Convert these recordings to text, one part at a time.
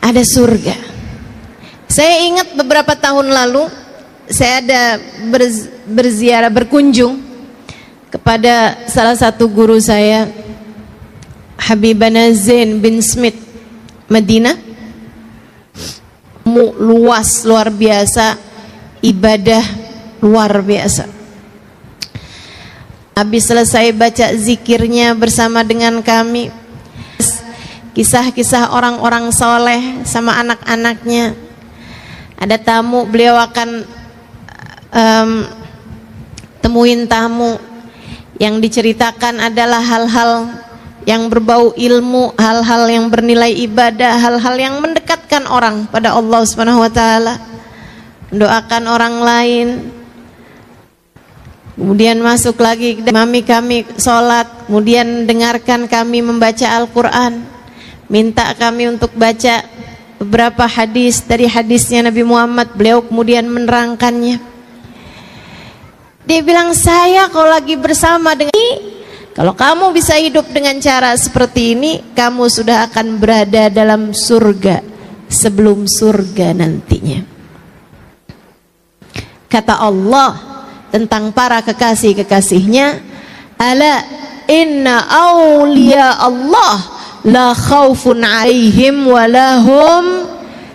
ada surga. Saya ingat beberapa tahun lalu saya ada berziarah, berkunjung kepada salah satu guru saya, Habibana Zain bin Smith, Madinah. Luas, luar biasa, ibadah luar biasa. Habis selesai baca zikirnya bersama dengan kami, kisah-kisah orang-orang soleh sama anak-anaknya. Ada tamu, beliau akan temuin tamu. Yang diceritakan adalah hal-hal yang berbau ilmu, hal-hal yang bernilai ibadah, hal-hal yang mendekatkan orang pada Allah Subhanahu wa taala, mendoakan orang lain. Kemudian masuk lagi, mami kami sholat, kemudian dengarkan kami membaca Al-Quran, minta kami untuk baca beberapa hadis dari hadisnya Nabi Muhammad. Beliau kemudian menerangkannya. Dia bilang, saya kalau lagi bersama dengan ini, kalau kamu bisa hidup dengan cara seperti ini, kamu sudah akan berada dalam surga sebelum surga nantinya. Kata Allah tentang para kekasih-kekasihnya, ala inna awliya Allah la khawfun alaihim walahum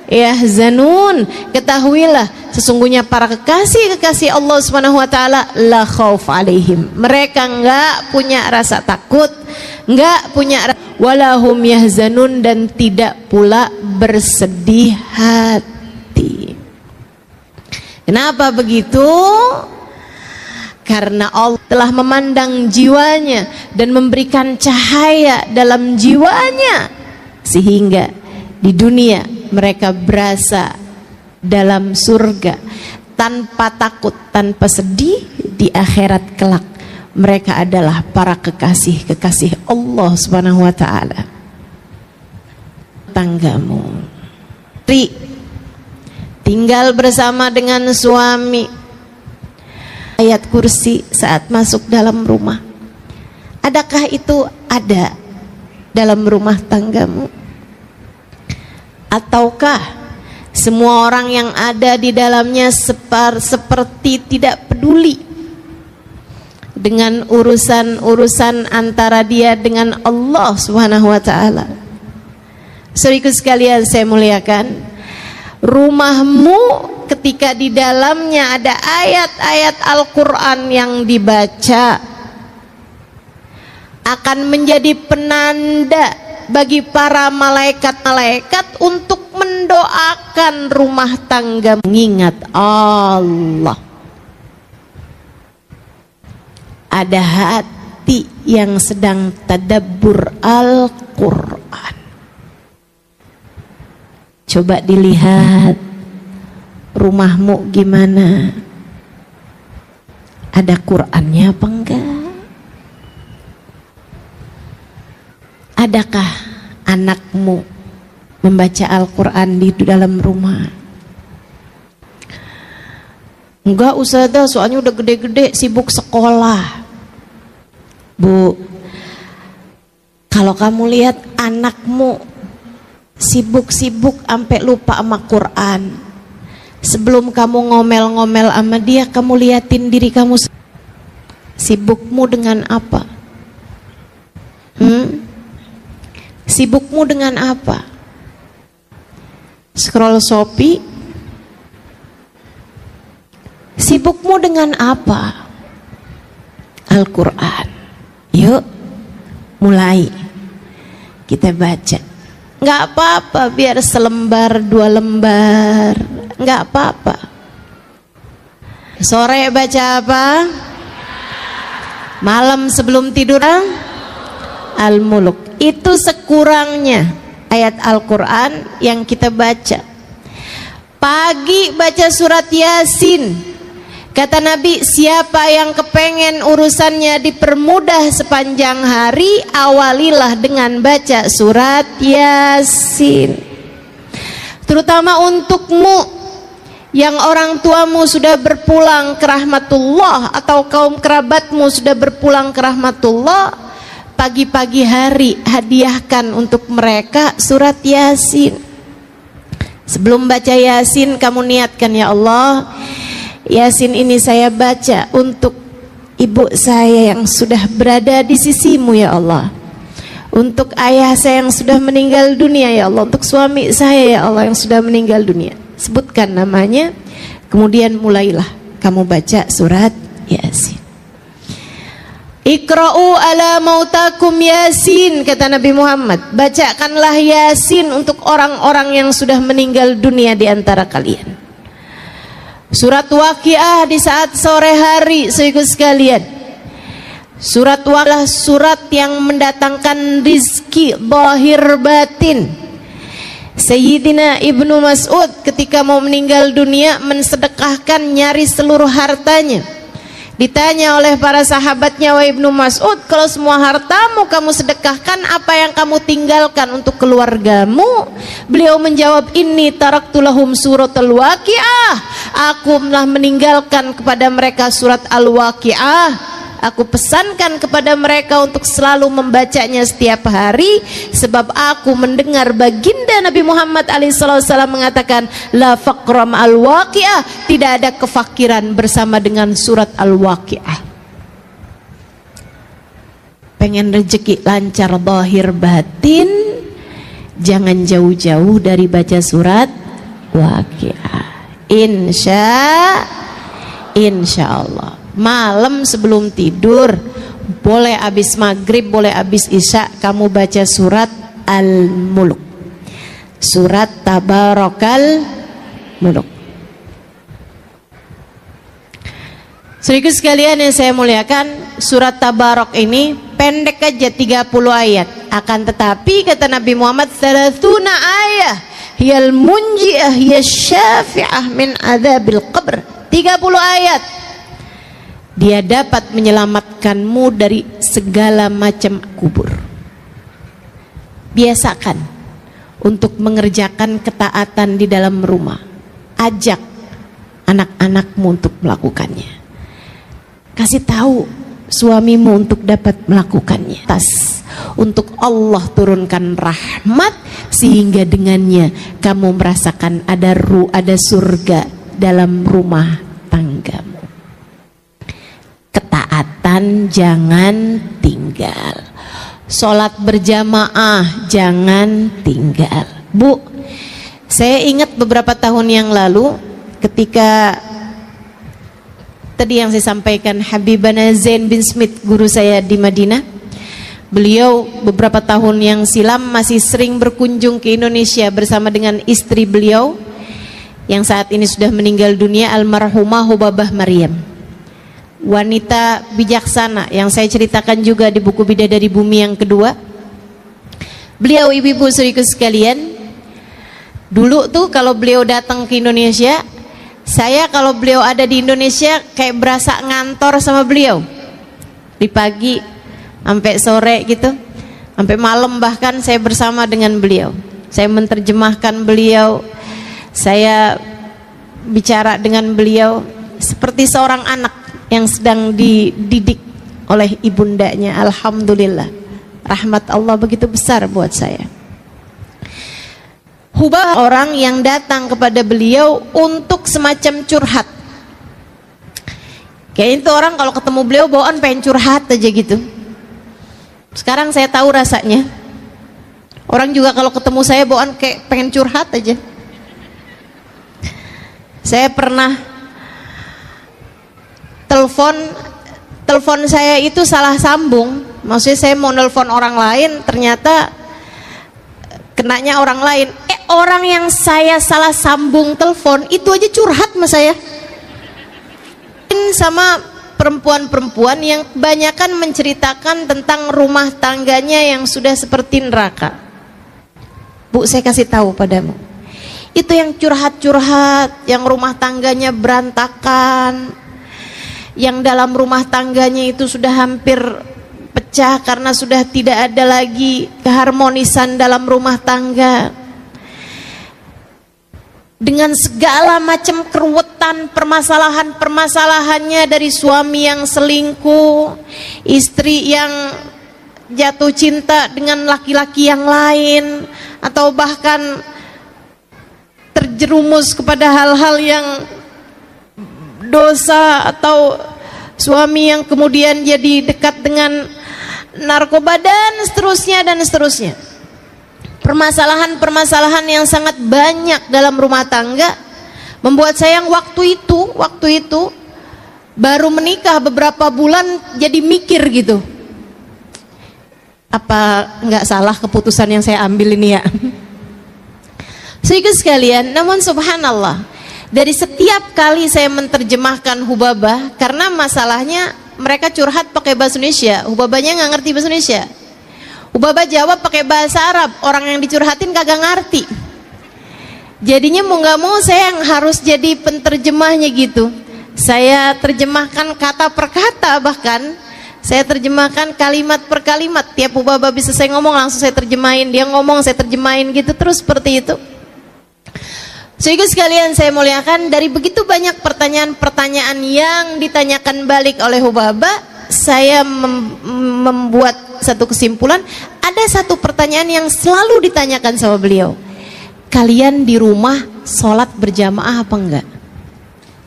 yahzanun. Ketahuilah, sesungguhnya para kekasih-kekasih Allah Subhanahu wa taala la khauf alaihim. Mereka enggak punya rasa takut, enggak punya walahum yahzanun, dan tidak pula bersedih hati. Kenapa begitu? Karena Allah telah memandang jiwanya dan memberikan cahaya dalam jiwanya, sehingga di dunia mereka berasa dalam surga tanpa takut, tanpa sedih. Di akhirat kelak mereka adalah para kekasih-kekasih Allah Subhanahu wa taala. Tanggamu tinggal bersama dengan suami, ayat kursi saat masuk dalam rumah. Adakah itu ada dalam rumah tanggamu? Ataukah semua orang yang ada di dalamnya seperti tidak peduli dengan urusan-urusan antara dia dengan Allah Subhanahu wa taala? Saudaraku sekalian saya muliakan, rumahmu ketika di dalamnya ada ayat-ayat Al-Quran yang dibaca akan menjadi penanda bagi para malaikat-malaikat untuk mendoakan rumah tangga mengingat Allah. Ada hati yang sedang tadabbur Al-Quran. Coba dilihat rumahmu gimana, ada Qurannya apa enggak? Adakah anakmu membaca Al-Quran di dalam rumah? Enggak Ustazah, soalnya udah gede-gede sibuk sekolah. Bu, kalau kamu lihat anakmu sibuk-sibuk sampai lupa sama Quran, sebelum kamu ngomel-ngomel sama dia, kamu liatin diri kamu, sibukmu dengan apa? Sibukmu dengan apa? Scroll Shopee? Sibukmu dengan apa? Al-Quran. Yuk, mulai kita baca. Nggak apa-apa, biar selembar, 2 lembar, nggak apa-apa. Sore baca apa? Malam sebelum tidur Al-Muluk. Itu sekurangnya ayat Al-Quran yang kita baca. Pagi baca surat Yasin. Kata Nabi, siapa yang kepengen urusannya dipermudah sepanjang hari, awalilah dengan baca surat Yasin. Terutama untukmu yang orang tuamu sudah berpulang ke rahmatullah, atau kaum kerabatmu sudah berpulang ke rahmatullah, pagi-pagi hari hadiahkan untuk mereka surat Yasin. Sebelum baca Yasin, kamu niatkan, ya Allah, Yasin ini saya baca untuk ibu saya yang sudah berada di sisimu, ya Allah, untuk ayah saya yang sudah meninggal dunia, ya Allah, untuk suami saya, ya Allah, yang sudah meninggal dunia. Sebutkan namanya, kemudian mulailah kamu baca surat Yasin. Iqra'u ala mautakum Yasin, kata Nabi Muhammad, bacakanlah Yasin untuk orang-orang yang sudah meninggal dunia di antara kalian. Surat Waqiah di saat sore hari, saudara sekalian. Surat Waqiah surat yang mendatangkan rizki zahir batin. Sayyidina Ibnu Mas'ud ketika mau meninggal dunia mensedekahkan nyaris seluruh hartanya. Ditanya oleh para sahabatnya, wahai Ibnu Mas'ud, kalau semua hartamu kamu sedekahkan, apa yang kamu tinggalkan untuk keluargamu? Beliau menjawab, inni taraktu lahum suratul Waqiah, aku telah meninggalkan kepada mereka surat Al-Waqiah. Aku pesankan kepada mereka untuk selalu membacanya setiap hari, sebab aku mendengar baginda Nabi Muhammad SAW mengatakan, la faqra ma'al waqi'ah, tidak ada kefakiran bersama dengan surat Al-Waqi'ah. Pengen rezeki lancar zahir batin, jangan jauh-jauh dari baca surat Waqi'ah. Insya Allah. Malam sebelum tidur, boleh habis maghrib, boleh habis isya, kamu baca surat Al-Mulk, surat Tabarakal Muluk. Saudara sekalian yang saya muliakan, surat Tabarak ini pendek aja 30 ayat. Akan tetapi kata Nabi Muhammad, 30 ayat hiyal munji'ah hiya syafi'ah min adzabil qabr. 30 ayat dia dapat menyelamatkanmu dari segala macam kubur. Biasakan untuk mengerjakan ketaatan di dalam rumah. Ajak anak-anakmu untuk melakukannya. Kasih tahu suamimu untuk dapat melakukannya. Untuk Allah turunkan rahmat sehingga dengannya kamu merasakan ada surga dalam rumah tanggamu. Ketaatan jangan tinggal, sholat berjamaah jangan tinggal. Bu, saya ingat beberapa tahun yang lalu ketika tadi yang saya sampaikan, Habibana Zain bin Smith, guru saya di Madinah, beliau beberapa tahun yang silam masih sering berkunjung ke Indonesia bersama dengan istri beliau yang saat ini sudah meninggal dunia, almarhumah Hubabah Maryam, wanita bijaksana yang saya ceritakan juga di buku Bidadari Bumi yang kedua. Beliau, ibu-ibu saudaraku sekalian, dulu tuh kalau beliau datang ke Indonesia, saya kalau beliau ada di Indonesia kayak berasa ngantor sama beliau. Di pagi sampai sore gitu, sampai malam bahkan saya bersama dengan beliau. Saya menerjemahkan beliau, saya bicara dengan beliau seperti seorang anak yang sedang dididik oleh ibundanya. Alhamdulillah, rahmat Allah begitu besar buat saya. Hubah orang yang datang kepada beliau untuk semacam curhat. Kayak itu orang kalau ketemu beliau bawaan pengen curhat aja gitu. Sekarang saya tahu rasanya. Orang juga kalau ketemu saya bawaan kayak pengen curhat aja. Saya pernah telepon saya itu salah sambung. Maksudnya saya mau nelpon orang lain, ternyata kenanya orang lain. Orang yang saya salah sambung telepon itu aja curhat sama saya. Sama perempuan-perempuan yang kebanyakan menceritakan tentang rumah tangganya yang sudah seperti neraka. Bu, saya kasih tahu padamu, itu yang curhat-curhat, yang rumah tangganya berantakan, yang dalam rumah tangganya itu sudah hampir pecah karena sudah tidak ada lagi keharmonisan dalam rumah tangga, dengan segala macam keruwetan, permasalahannya dari suami yang selingkuh, istri yang jatuh cinta dengan laki-laki yang lain, atau bahkan terjerumus kepada hal-hal yang dosa, atau suami yang kemudian jadi dekat dengan narkoba dan seterusnya. Permasalahan-permasalahan yang sangat banyak dalam rumah tangga membuat saya yang waktu itu baru menikah beberapa bulan jadi mikir gitu, apa nggak salah keputusan yang saya ambil ini ya. Saudara sekalian, namun subhanallah, dari setiap kali saya menerjemahkan Hubabah, karena masalahnya mereka curhat pakai bahasa Indonesia, Hubabahnya nggak ngerti bahasa Indonesia. Hubabah jawab pakai bahasa Arab, orang yang dicurhatin kagak ngerti. Jadinya mau nggak mau saya yang harus jadi penterjemahnya gitu. Saya terjemahkan kata per kata, bahkan saya terjemahkan kalimat per kalimat. Tiap Hubabah bisa saya ngomong langsung saya terjemahin, dia ngomong saya terjemahin gitu terus seperti itu. Saudara sekalian saya muliakan, dari begitu banyak pertanyaan-pertanyaan yang ditanyakan balik oleh Hubabah, saya membuat satu kesimpulan. Ada satu pertanyaan yang selalu ditanyakan sama beliau, kalian di rumah sholat berjamaah apa enggak?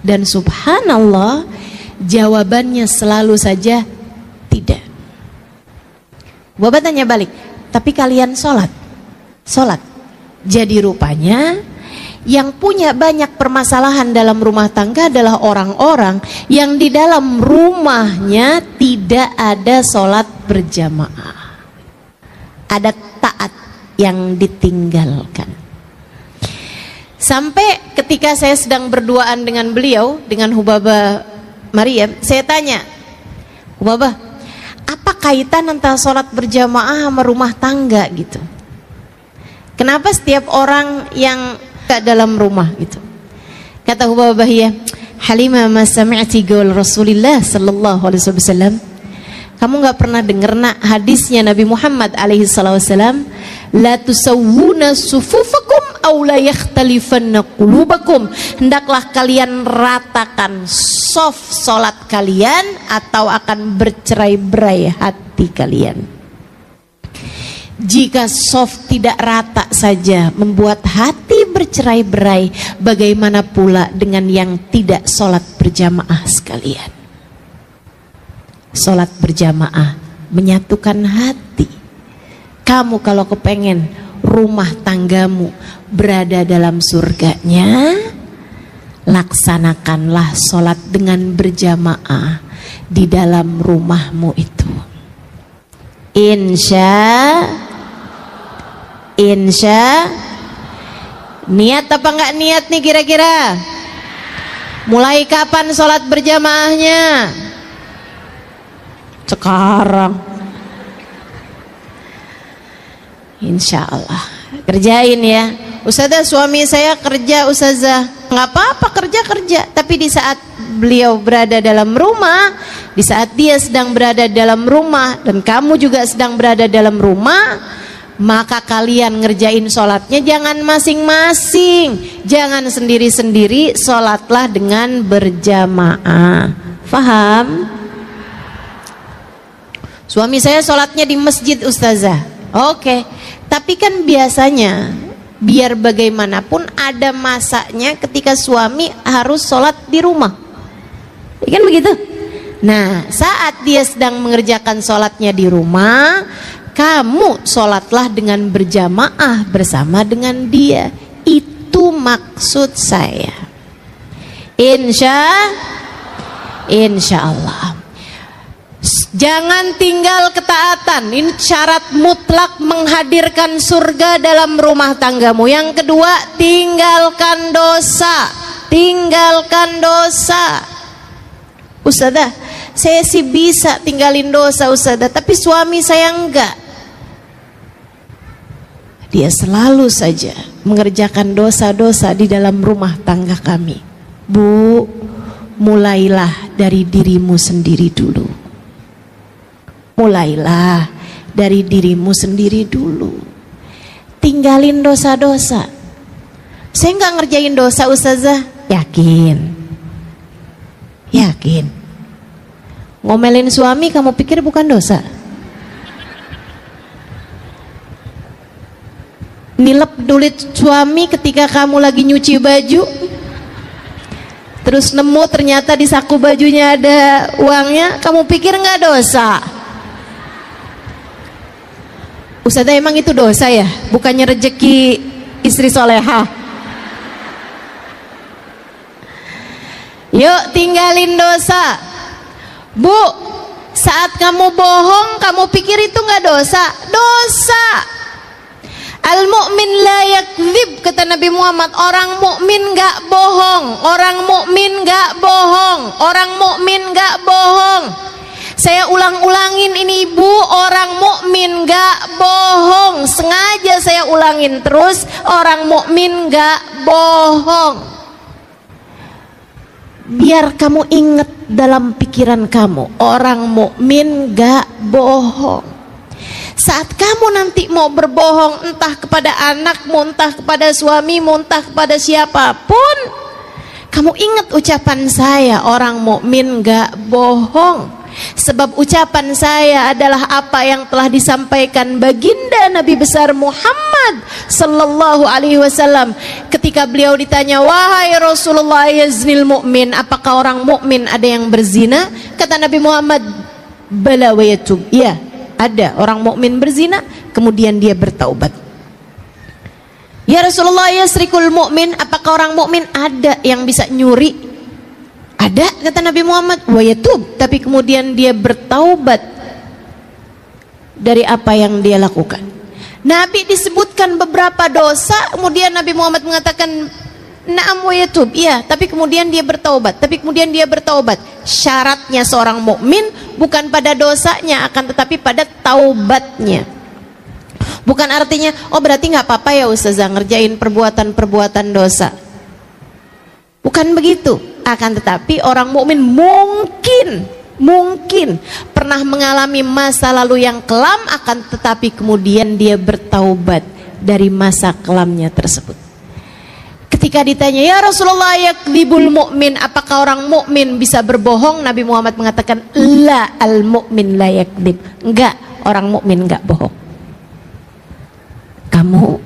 Dan subhanallah, jawabannya selalu saja tidak. Bapak tanya balik, tapi kalian sholat? Jadi rupanya yang punya banyak permasalahan dalam rumah tangga adalah orang-orang yang di dalam rumahnya tidak ada sholat berjamaah. Ada taat yang ditinggalkan. Sampai ketika saya sedang berduaan dengan beliau, dengan Hubabah Maryam, saya tanya, Hubabah, apa kaitan antara sholat berjamaah sama rumah tangga gitu? Kenapa setiap orang yang gak dalam rumah gitu? Kata Hubabah, ya Halimah ma sami'ti qaul Rasulillah sallallahu alaihi wasallam. Kamu gak pernah dengar nak hadisnya Nabi Muhammad alaihi wasallam, la tusawwuna sufufakum aw la yakhtalifanna qulubakum. Hendaklah kalian ratakan soft salat kalian atau akan bercerai-berai hati kalian. Jika soft tidak rata saja membuat hati bercerai-berai, bagaimana pula dengan yang tidak sholat berjamaah sekalian? Sholat berjamaah menyatukan hati. Kamu kalau kepengen rumah tanggamu berada dalam surganya, laksanakanlah sholat dengan berjamaah di dalam rumahmu itu. Insya niat apa enggak niat nih kira-kira? Mulai kapan sholat berjamaahnya? Sekarang. Insya Allah kerjain ya. Ustazah, suami saya kerja, Ustazah. Nggak apa-apa, kerja, tapi di saat beliau berada dalam rumah, di saat dia sedang berada dalam rumah dan kamu juga sedang berada dalam rumah, maka kalian ngerjain sholatnya jangan masing-masing, jangan sendiri-sendiri, sholatlah dengan berjamaah. Faham? Suami saya sholatnya di masjid, Ustazah. Oke, tapi kan biasanya biar bagaimanapun ada masanya ketika suami harus sholat di rumah, kan begitu? Nah, saat dia sedang mengerjakan sholatnya di rumah, kamu sholatlah dengan berjamaah bersama dengan dia. Itu maksud saya. Insya Allah. Jangan tinggal ketaatan. Ini syarat mutlak menghadirkan surga dalam rumah tanggamu. Yang kedua, tinggalkan dosa. Ustazah, saya sih bisa tinggalin dosa, Ustazah, tapi suami saya enggak. Dia selalu saja mengerjakan dosa-dosa di dalam rumah tangga kami. Bu, mulailah dari dirimu sendiri dulu. Mulailah dari dirimu sendiri dulu. Tinggalin dosa-dosa. Saya enggak ngerjain dosa, Ustazah. Yakin? Ngomelin suami kamu pikir bukan dosa? nilep duit suami ketika kamu lagi nyuci baju, terus nemu ternyata di saku bajunya ada uangnya, kamu pikir nggak dosa? Ustazah, emang itu dosa ya? Bukannya rezeki istri soleha? Yuk tinggalin dosa. Bu, saat kamu bohong, kamu pikir itu nggak dosa? Dosa. Al-mu'min la yakdzib, kata Nabi Muhammad. Orang mukmin nggak bohong. Orang mukmin nggak bohong. Orang mukmin nggak bohong. Saya ulang-ulangin ini ibu, orang mukmin nggak bohong. Sengaja saya ulangin terus, orang mukmin nggak bohong. Biar kamu ingat dalam pikiran kamu, orang mukmin gak bohong. Saat kamu nanti mau berbohong, entah kepada anakmu, entah kepada suamimu, entah kepada siapapun, kamu ingat ucapan saya, orang mukmin gak bohong. Sebab ucapan saya adalah apa yang telah disampaikan baginda Nabi besar Muhammad sallallahu alaihi wasallam ketika beliau ditanya, wahai Rasulullah, yaznil mu'min, apakah orang mukmin ada yang berzina? Kata Nabi Muhammad, bala wa yatub, ya ada orang mukmin berzina kemudian dia bertaubat. Ya Rasulullah, yasrikul mu'min, apakah orang mukmin ada yang bisa nyuri? Ada, kata Nabi Muhammad, wa yatub, tapi kemudian dia bertaubat dari apa yang dia lakukan. Nabi disebutkan beberapa dosa, kemudian Nabi Muhammad mengatakan na'am wa yatub, iya, tapi kemudian dia bertaubat, tapi kemudian dia bertaubat. Syaratnya seorang mukmin bukan pada dosanya, akan tetapi pada taubatnya. Bukan artinya, oh berarti nggak apa-apa ya Ustazah ngerjain perbuatan-perbuatan dosa. Bukan begitu. Akan tetapi orang mukmin mungkin pernah mengalami masa lalu yang kelam, akan tetapi kemudian dia bertaubat dari masa kelamnya tersebut. Ketika ditanya, ya Rasulullah, yakdzibul mu'min, apakah orang mukmin bisa berbohong? Nabi Muhammad mengatakan, la al mu'min la yakdzib, enggak, orang mukmin enggak bohong. Kamu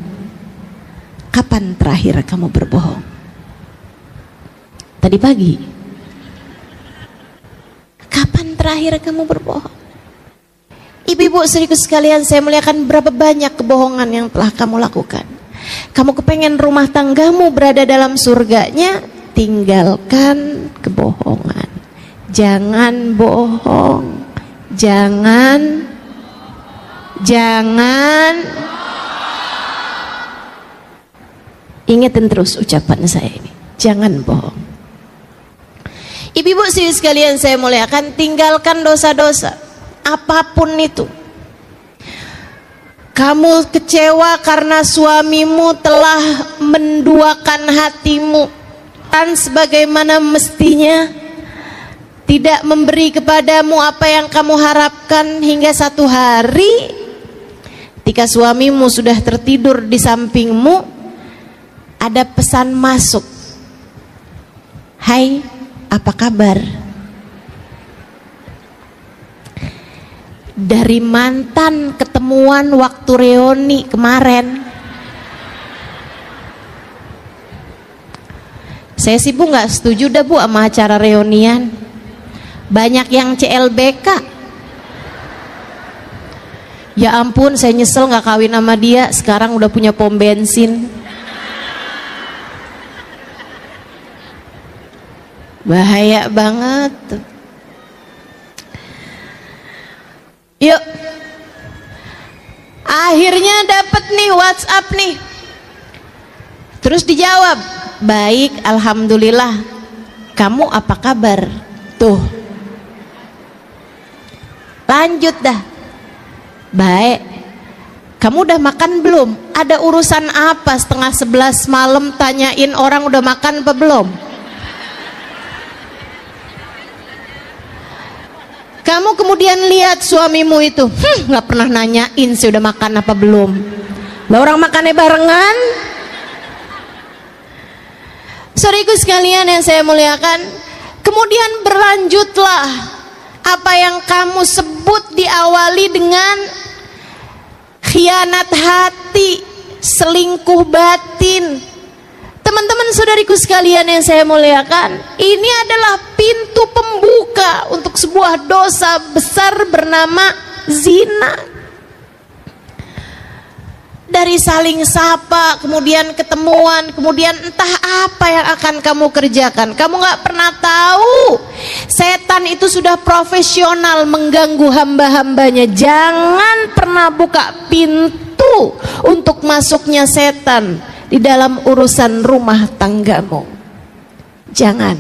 kapan terakhir kamu berbohong? Tadi pagi. Kapan terakhir kamu berbohong? Ibu-ibu saudariku sekalian, saya muliakan, berapa banyak kebohongan yang telah kamu lakukan. Kamu kepengen rumah tanggamu berada dalam surganya, tinggalkan kebohongan. Jangan bohong. Jangan ingetin terus ucapan saya ini. Jangan bohong. Ibu-ibu sekalian saya muliakan, tinggalkan dosa-dosa apapun itu. Kamu kecewa karena suamimu telah menduakan hatimu dan sebagaimana mestinya, tidak memberi kepadamu apa yang kamu harapkan, hingga satu hari ketika suamimu sudah tertidur di sampingmu, ada pesan masuk, hai, apa kabar? Dari mantan ketemuan waktu reuni kemarin. Saya sih Bu nggak setuju dah Bu sama acara reunian. Banyak yang CLBK. Ya ampun, saya nyesel nggak kawin sama dia. Sekarang udah punya pom bensin. Bahaya banget. Yuk, akhirnya dapat nih WhatsApp nih. Terus dijawab, baik, alhamdulillah. Kamu apa kabar? Tuh, lanjut dah. Baik. Kamu udah makan belum? Ada urusan apa setengah 11 malam tanyain orang udah makan apa belum? Kamu kemudian lihat suamimu itu, nggak pernah nanyain sih udah makan apa belum. Lah orang makannya barengan. Saudaraku sekalian yang saya muliakan, kemudian berlanjutlah apa yang kamu sebut diawali dengan khianat hati, selingkuh batin. Teman-teman saudariku sekalian yang saya muliakan, ini adalah pintu pembuka untuk sebuah dosa besar bernama zina. Dari saling sapa, kemudian ketemuan, kemudian entah apa yang akan kamu kerjakan. Kamu gak pernah tahu. Setan itu sudah profesional mengganggu hamba-hambanya. Jangan pernah buka pintu untuk masuknya setan di dalam urusan rumah tanggamu. Jangan.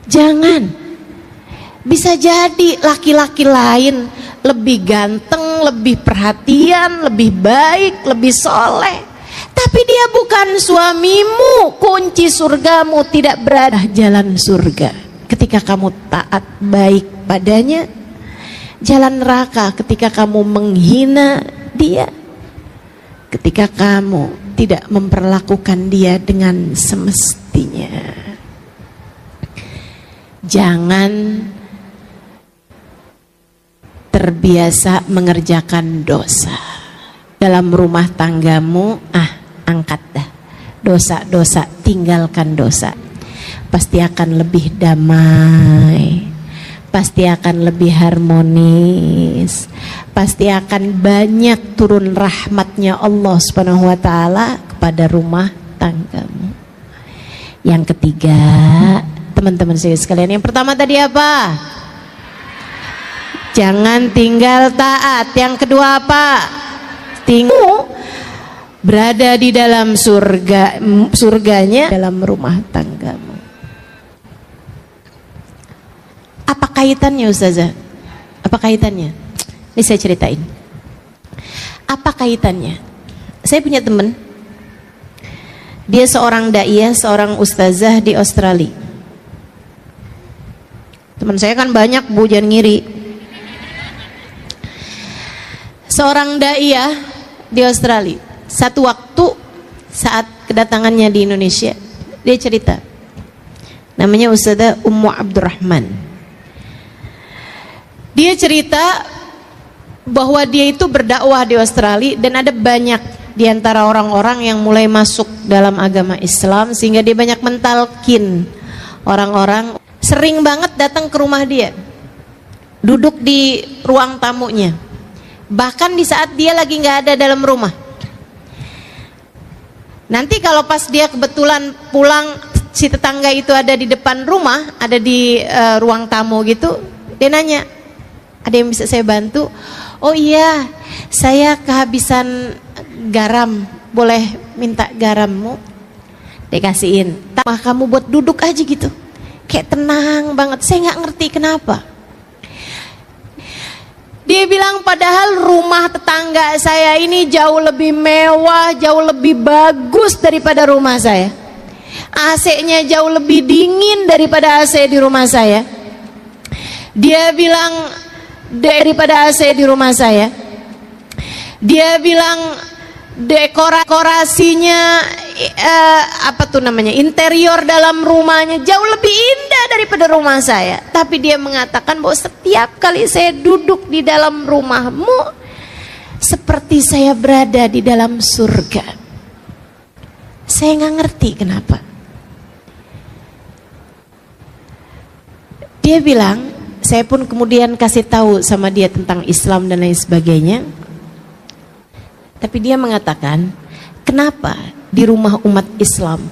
Jangan. Bisa jadi laki-laki lain lebih ganteng, lebih perhatian, lebih baik, lebih soleh, tapi dia bukan suamimu. Kunci surgamu tidak berada jalan surga ketika kamu taat baik padanya, jalan neraka ketika kamu menghina dia, ketika kamu tidak memperlakukan dia dengan semestinya. Jangan terbiasa mengerjakan dosa dalam rumah tanggamu. Angkat dah dosa-dosa, tinggalkan dosa. Pasti akan lebih damai, pasti akan lebih harmonis, pasti akan banyak turun rahmatnya Allah Subhanahu wa ta'ala kepada rumah tanggamu. Yang ketiga, teman-teman saya sekalian, yang pertama tadi apa? Jangan tinggal taat. Yang kedua apa? Berada di dalam surganya dalam rumah tanggamu. Apa kaitannya Ustazah? Apa kaitannya? Ini saya ceritain. Apa kaitannya? Saya punya teman. Dia seorang daiyah, seorang ustazah di Australia. Teman saya kan banyak, Bu, jangan ngiri. Seorang daiyah di Australia. Satu waktu saat kedatangannya di Indonesia, dia cerita. Namanya Ustazah Ummu Abdurrahman. Dia cerita bahwa dia itu berdakwah di Australia dan ada banyak di antara orang-orang yang mulai masuk dalam agama Islam, sehingga dia banyak mentalkin orang-orang. Sering banget datang ke rumah dia, duduk di ruang tamunya. Bahkan di saat dia lagi nggak ada dalam rumah. Nanti kalau pas dia kebetulan pulang, si tetangga itu ada di depan rumah, ada di ruang tamu gitu, dia nanya, ada yang bisa saya bantu? Oh iya, saya kehabisan garam, boleh minta garammu? Dikasihin. Mah kamu buat duduk aja gitu, kayak tenang banget. Saya nggak ngerti kenapa. Dia bilang padahal rumah tetangga saya ini jauh lebih mewah, jauh lebih bagus daripada rumah saya. AC-nya jauh lebih dingin daripada AC di rumah saya. Dia bilang daripada AC di rumah saya. Dia bilang dekorasinya interior dalam rumahnya jauh lebih indah daripada rumah saya. Tapi dia mengatakan bahwa setiap kali saya duduk di dalam rumahmu, seperti saya berada di dalam surga. Saya nggak ngerti kenapa. Dia bilang, saya pun kemudian kasih tahu sama dia tentang Islam dan lain sebagainya. Tapi dia mengatakan, kenapa di rumah umat Islam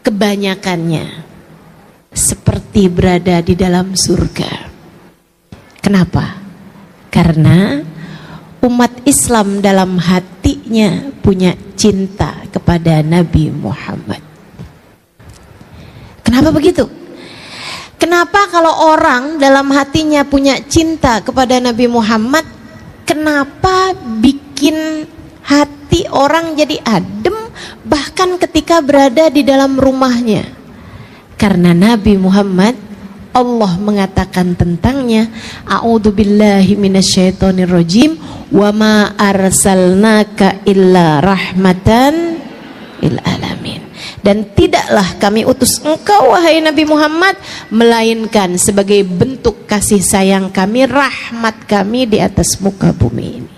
kebanyakannya seperti berada di dalam surga? Kenapa? Karena umat Islam dalam hatinya punya cinta kepada Nabi Muhammad. Kenapa begitu? Kenapa kalau orang dalam hatinya punya cinta kepada Nabi Muhammad, kenapa bikin hati orang jadi adem bahkan ketika berada di dalam rumahnya? Karena Nabi Muhammad, Allah mengatakan tentangnya, a'udzubillahi minasyaitonirrajim, wa ma arsalnaka illa rahmatan lil alamin. Dan tidaklah kami utus engkau wahai Nabi Muhammad melainkan sebagai bentuk kasih sayang kami, rahmat kami di atas muka bumi ini.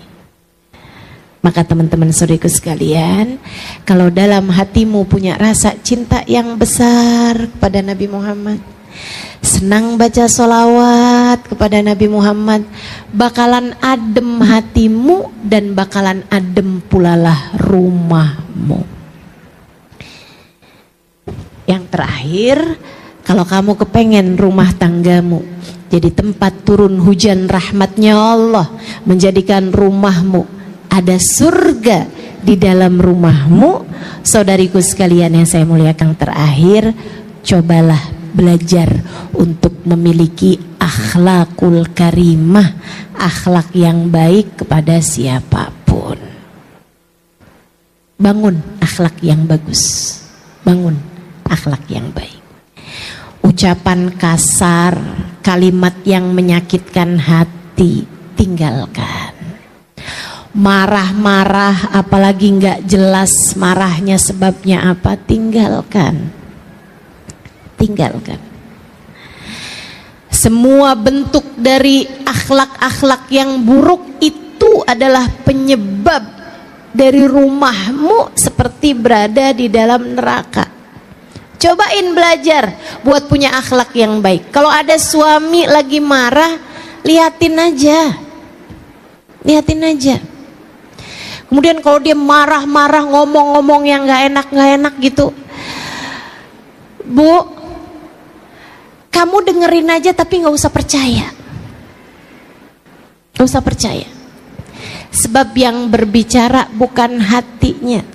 Maka teman-teman saudaraku sekalian, kalau dalam hatimu punya rasa cinta yang besar kepada Nabi Muhammad, senang baca sholawat kepada Nabi Muhammad, bakalan adem hatimu dan bakalan adem pulalah rumahmu. Yang terakhir, kalau kamu kepengen rumah tanggamu jadi tempat turun hujan rahmatnya Allah, menjadikan rumahmu ada surga di dalam rumahmu, saudariku sekalian yang saya muliakan, terakhir, cobalah belajar untuk memiliki akhlakul karimah, akhlak yang baik kepada siapapun. Bangun akhlak yang bagus, bangun akhlak yang baik. Ucapan kasar, kalimat yang menyakitkan hati, tinggalkan. Marah-marah, apalagi nggak jelas marahnya sebabnya apa, tinggalkan. Tinggalkan. Semua bentuk dari akhlak-akhlak yang buruk itu adalah penyebab dari rumahmu seperti berada di dalam neraka. Cobain belajar buat punya akhlak yang baik. Kalau ada suami lagi marah, liatin aja. Liatin aja. Kemudian kalau dia marah-marah, ngomong-ngomong yang gak enak gitu, Bu, kamu dengerin aja tapi gak usah percaya. Gak usah percaya. Sebab yang berbicara bukan hatinya.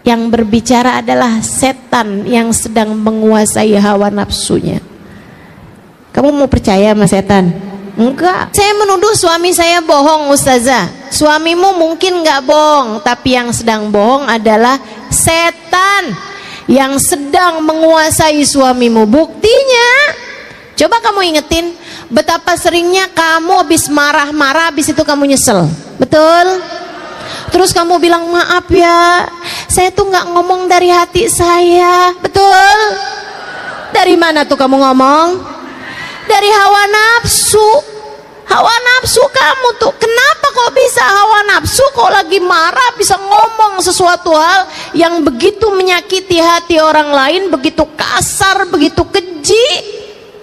Yang berbicara adalah setan yang sedang menguasai hawa nafsunya. Kamu mau percaya sama setan? Enggak. Saya menuduh suami saya bohong, Ustazah. Suamimu mungkin enggak bohong, tapi yang sedang bohong adalah setan yang sedang menguasai suamimu. Buktinya, coba kamu ingetin betapa seringnya kamu habis marah-marah, habis itu kamu nyesel. Betul? Terus kamu bilang, maaf ya, saya tuh nggak ngomong dari hati saya. Betul? Dari mana tuh kamu ngomong? Dari hawa nafsu. Hawa nafsu kamu tuh. Kenapa kok bisa hawa nafsu kok lagi marah bisa ngomong sesuatu hal yang begitu menyakiti hati orang lain, begitu kasar, begitu keji?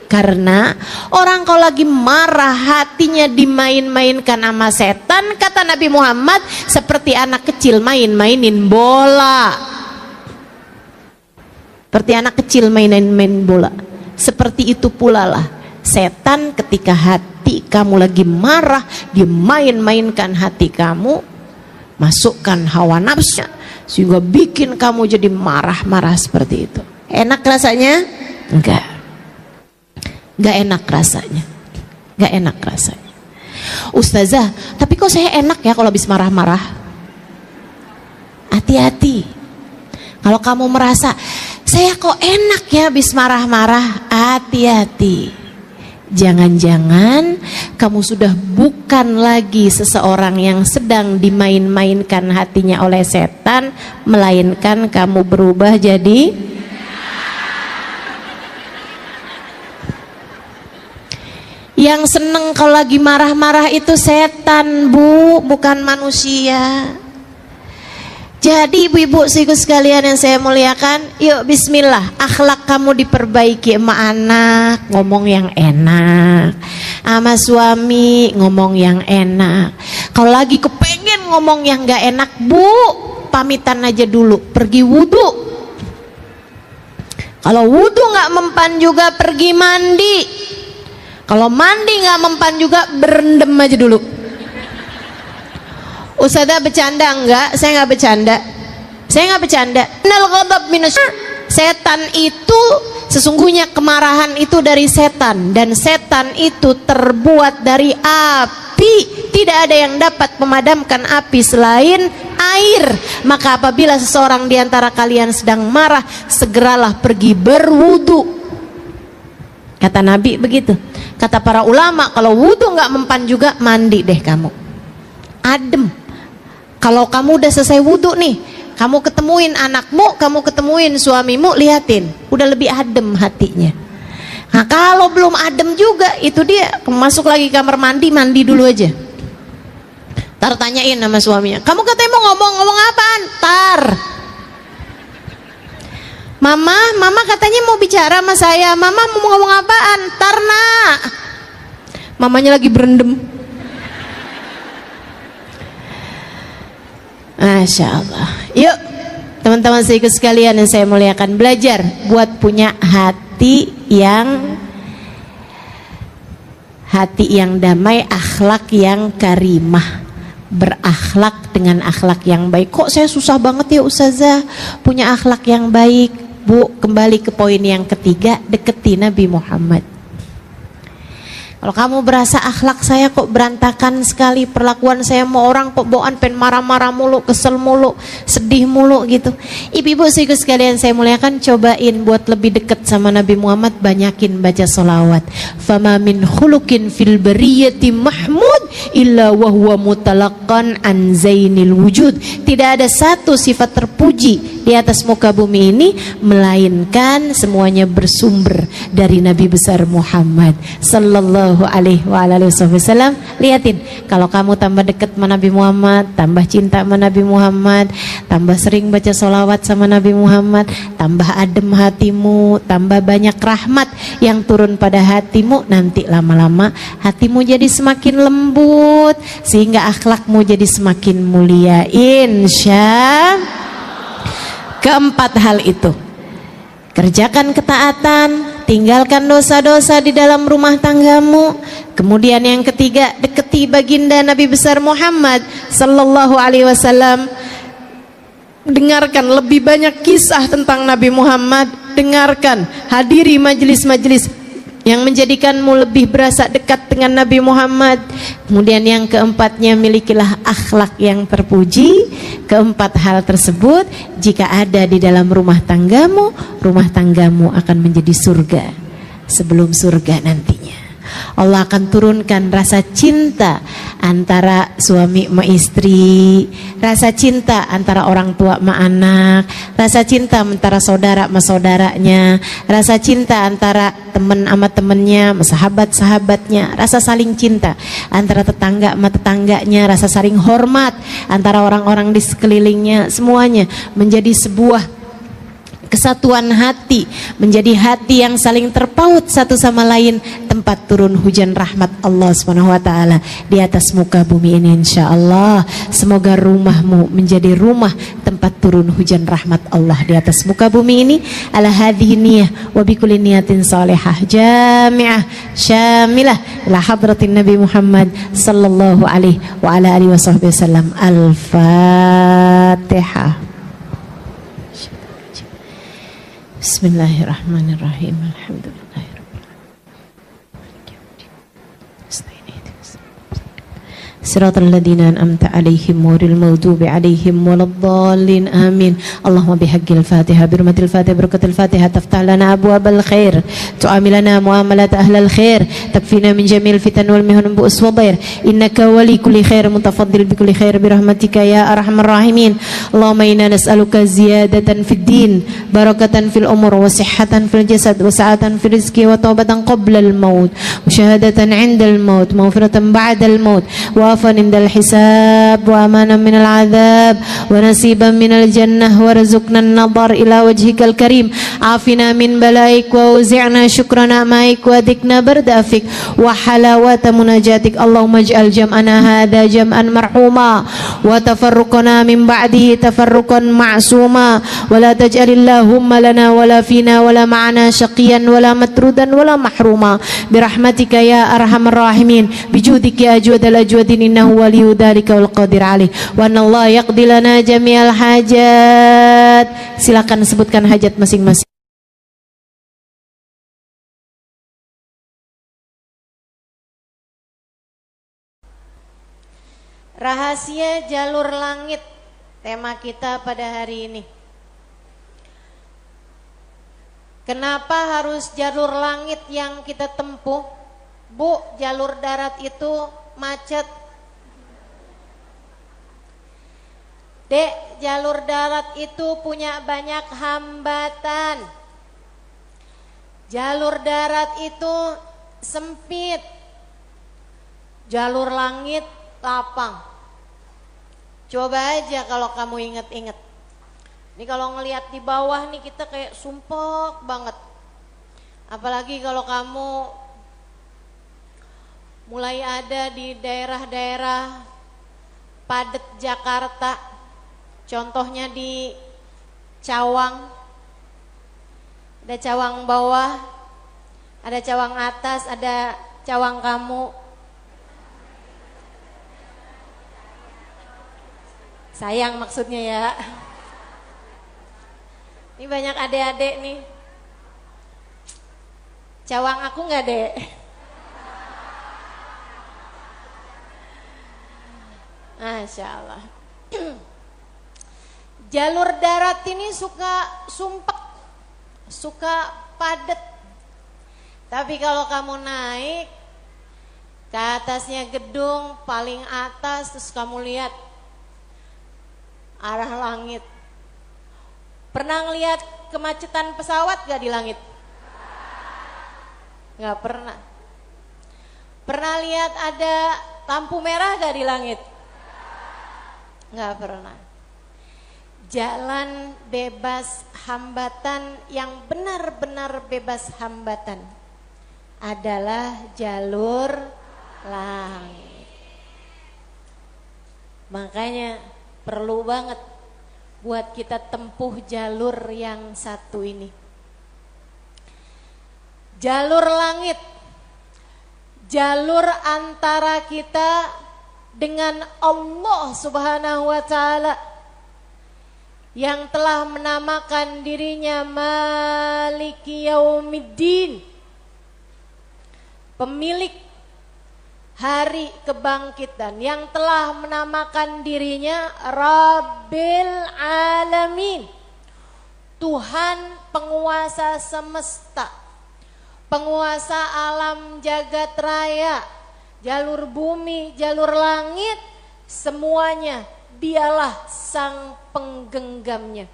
Karena orang kalau lagi marah hatinya dimain-mainkan sama setan. Kata Nabi Muhammad, seperti anak kecil main-mainin bola. Seperti anak kecil main-main bola. Seperti itu pula lah setan ketika hati kamu lagi marah, dia main-mainkan hati kamu, masukkan hawa nafsunya sehingga bikin kamu jadi marah-marah seperti itu. Enak rasanya? Enggak. Gak enak rasanya. Gak enak rasanya. Ustazah, tapi kok saya enak ya kalau habis marah-marah? Hati-hati. Kalau kamu merasa saya kok enak ya habis marah-marah, hati-hati. Jangan-jangan kamu sudah bukan lagi seseorang yang sedang dimain-mainkan hatinya oleh setan, melainkan kamu berubah jadi yang seneng kalau lagi marah-marah itu setan, Bu, bukan manusia. Jadi ibu-ibu sekalian yang saya muliakan, yuk bismillah, akhlak kamu diperbaiki sama anak, ngomong yang enak, sama suami ngomong yang enak. Kalau lagi kepengen ngomong yang gak enak, Bu, pamitan aja dulu, pergi wudhu. Kalau wudhu gak mempan juga, pergi mandi. Kalau mandi gak mempan juga, berendam aja dulu. Ustazah bercanda enggak? Saya enggak bercanda. Saya enggak bercanda. Nal ghadab minasy. Setan itu sesungguhnya kemarahan itu dari setan, dan setan itu terbuat dari api. Tidak ada yang dapat memadamkan api selain air. Maka apabila seseorang di antara kalian sedang marah, segeralah pergi berwudu. Kata Nabi begitu. Kata para ulama, kalau wudu enggak mempan juga, mandi deh kamu. Adem. Kalau kamu udah selesai wudhu nih, kamu ketemuin anakmu, kamu ketemuin suamimu, liatin, udah lebih adem hatinya. Nah kalau belum adem juga, itu dia, masuk lagi kamar mandi, mandi dulu aja. Tar tanyain sama suaminya, kamu katanya mau ngomong apaan? Tar, Mama katanya mau bicara sama saya. Mama mau ngomong apaan? Tar nak. Mamanya lagi berendam. Masya Allah. Yuk teman-teman saudaraku sekalian yang saya muliakan, belajar buat punya hati yang damai, akhlak yang karimah, berakhlak dengan akhlak yang baik. Kok saya susah banget ya Ustazah punya akhlak yang baik? Bu, kembali ke poin yang ketiga, deketi Nabi Muhammad. Kalau kamu berasa akhlak saya kok berantakan sekali, perlakuan saya sama orang kok bawaan pen marah-marah mulu, kesel mulu, sedih mulu gitu. Ibu-ibu sekalian saya muliakan, cobain buat lebih dekat sama Nabi Muhammad, banyakin baca sholawat. Fama min khuluqin fil bariyati mahmud illa wa huwa mutalaqan an zainil wujud. Tidak ada satu sifat terpuji di atas muka bumi ini melainkan semuanya bersumber dari Nabi besar Muhammad sallallahu alaihi wasallam. Lihatin, kalau kamu tambah dekat sama Nabi Muhammad, tambah cinta sama Nabi Muhammad, tambah sering baca sholawat sama Nabi Muhammad, tambah adem hatimu, tambah banyak rahmat yang turun pada hatimu, nanti lama-lama hatimu jadi semakin lembut sehingga akhlakmu jadi semakin mulia, insya. Keempat hal itu, kerjakan ketaatan, tinggalkan dosa-dosa di dalam rumah tanggamu. Kemudian yang ketiga, deketi baginda Nabi besar Muhammad sallallahu alaihi wasallam. Dengarkan lebih banyak kisah tentang Nabi Muhammad, dengarkan, hadiri majelis-majelis yang menjadikanmu lebih berasa dekat dengan Nabi Muhammad. Kemudian yang keempatnya, milikilah akhlak yang terpuji. Keempat hal tersebut jika ada di dalam rumah tanggamu akan menjadi surga sebelum surga nantinya. Allah akan turunkan rasa cinta antara suami sama istri, rasa cinta antara orang tua sama anak, rasa cinta antara saudara sama saudaranya, rasa cinta antara teman sama temannya, sahabat-sahabatnya, rasa saling cinta antara tetangga sama tetangganya, rasa saling hormat antara orang-orang di sekelilingnya, semuanya menjadi sebuah kesatuan hati, menjadi hati yang saling terpaut satu sama lain, tempat turun hujan rahmat Allah Subhanahu wa taala di atas muka bumi ini insyaallah. Semoga rumahmu menjadi rumah tempat turun hujan rahmat Allah di atas muka bumi ini. Ala hadhihi niyah wa bikulli niyatin salihah jami'ah syamilah ila hadratin Nabi Muhammad sallallahu alaihi wa ala alihi wasallam. Al-Fatihah. Bismillahirrahmanirrahim. Alhamdulillahirabbil alamin. Siratal ladzina an'amta 'alaihim ghairil maghdubi 'alaihim waladdallin. Amin. Allahumma bihaqqil Fatihah, bi hurmatil Fatihah, barakatil Fatihah, taftah lana abwabal khair, tu'amilana muamalat ahlal khair, takfina min jamil fitan wal mihun bu'us wa dhair. Innaka wali kulli khair mutafaddil bi kulli khair bi rahmatika ya arhamar rahimin. Allahumma inna nas'aluka ziyadatan fid din, barakatan fil umur, wa sihhatan fil jasad, wa sa'atan fil rizqi, wa taubatan qabla al maut, wa syahadatan 'inda al maut, maghfiratan ba'da al maut, wa afan indal hisab, wa amanan minal adhab, wa nasiban minal jannah, wa rizqna an-nadhar ila wajhikal karim. Afina min balaik, wa uzi'na syukrana maik, wa dikna bardafik, wa halawata munajatik. Allahumma ij'al jam'ana hadha jam'an marhuma, wa tafarruqana min ba'dihi tafarruqan ma'suma, wa la taj'alillahumma lana wala fina wala ma'ana syaqiyan wala matrudan wala mahruma birahmatika ya arhamar rahimin, bijudika ya ajwadal ajwadin, innahu waliyu dzalika wal qadir alaih, wa anallahu yaqdi lana jami'al hajat. Silakan sebutkan hajat masing-masing. Rahasia jalur langit, tema kita pada hari ini. Kenapa harus jalur langit yang kita tempuh? Bu, jalur darat itu macet. Dek, jalur darat itu punya banyak hambatan. Jalur darat itu sempit. Jalur langit lapang. Coba aja kalau kamu inget-inget. Ini kalau ngelihat di bawah nih kita kayak sumpek banget. Apalagi kalau kamu mulai ada di daerah-daerah padat Jakarta. Contohnya di Cawang. Ada Cawang bawah, ada Cawang atas, ada Cawang kamu. Sayang maksudnya ya. Ini banyak adik-adik nih. Cawang aku nggak, Dek? Masya Allah. Jalur darat ini suka sumpek, suka padat. Tapi kalau kamu naik ke atasnya gedung paling atas, terus kamu lihat arah langit. Pernah ngelihat kemacetan pesawat gak di langit? Gak pernah. Pernah lihat ada lampu merah gak di langit? Gak pernah. Jalan bebas hambatan, yang benar-benar bebas hambatan adalah jalur langit. Makanya perlu banget buat kita tempuh jalur yang satu ini. Jalur langit, jalur antara kita dengan Allah Subhanahu wa ta'ala, yang telah menamakan dirinya Maliki Yaumiddin, pemilik hari kebangkitan, yang telah menamakan dirinya Rabbil Alamin, Tuhan penguasa semesta, penguasa alam jagat raya, jalur bumi, jalur langit, semuanya dialah sang penggenggamnya.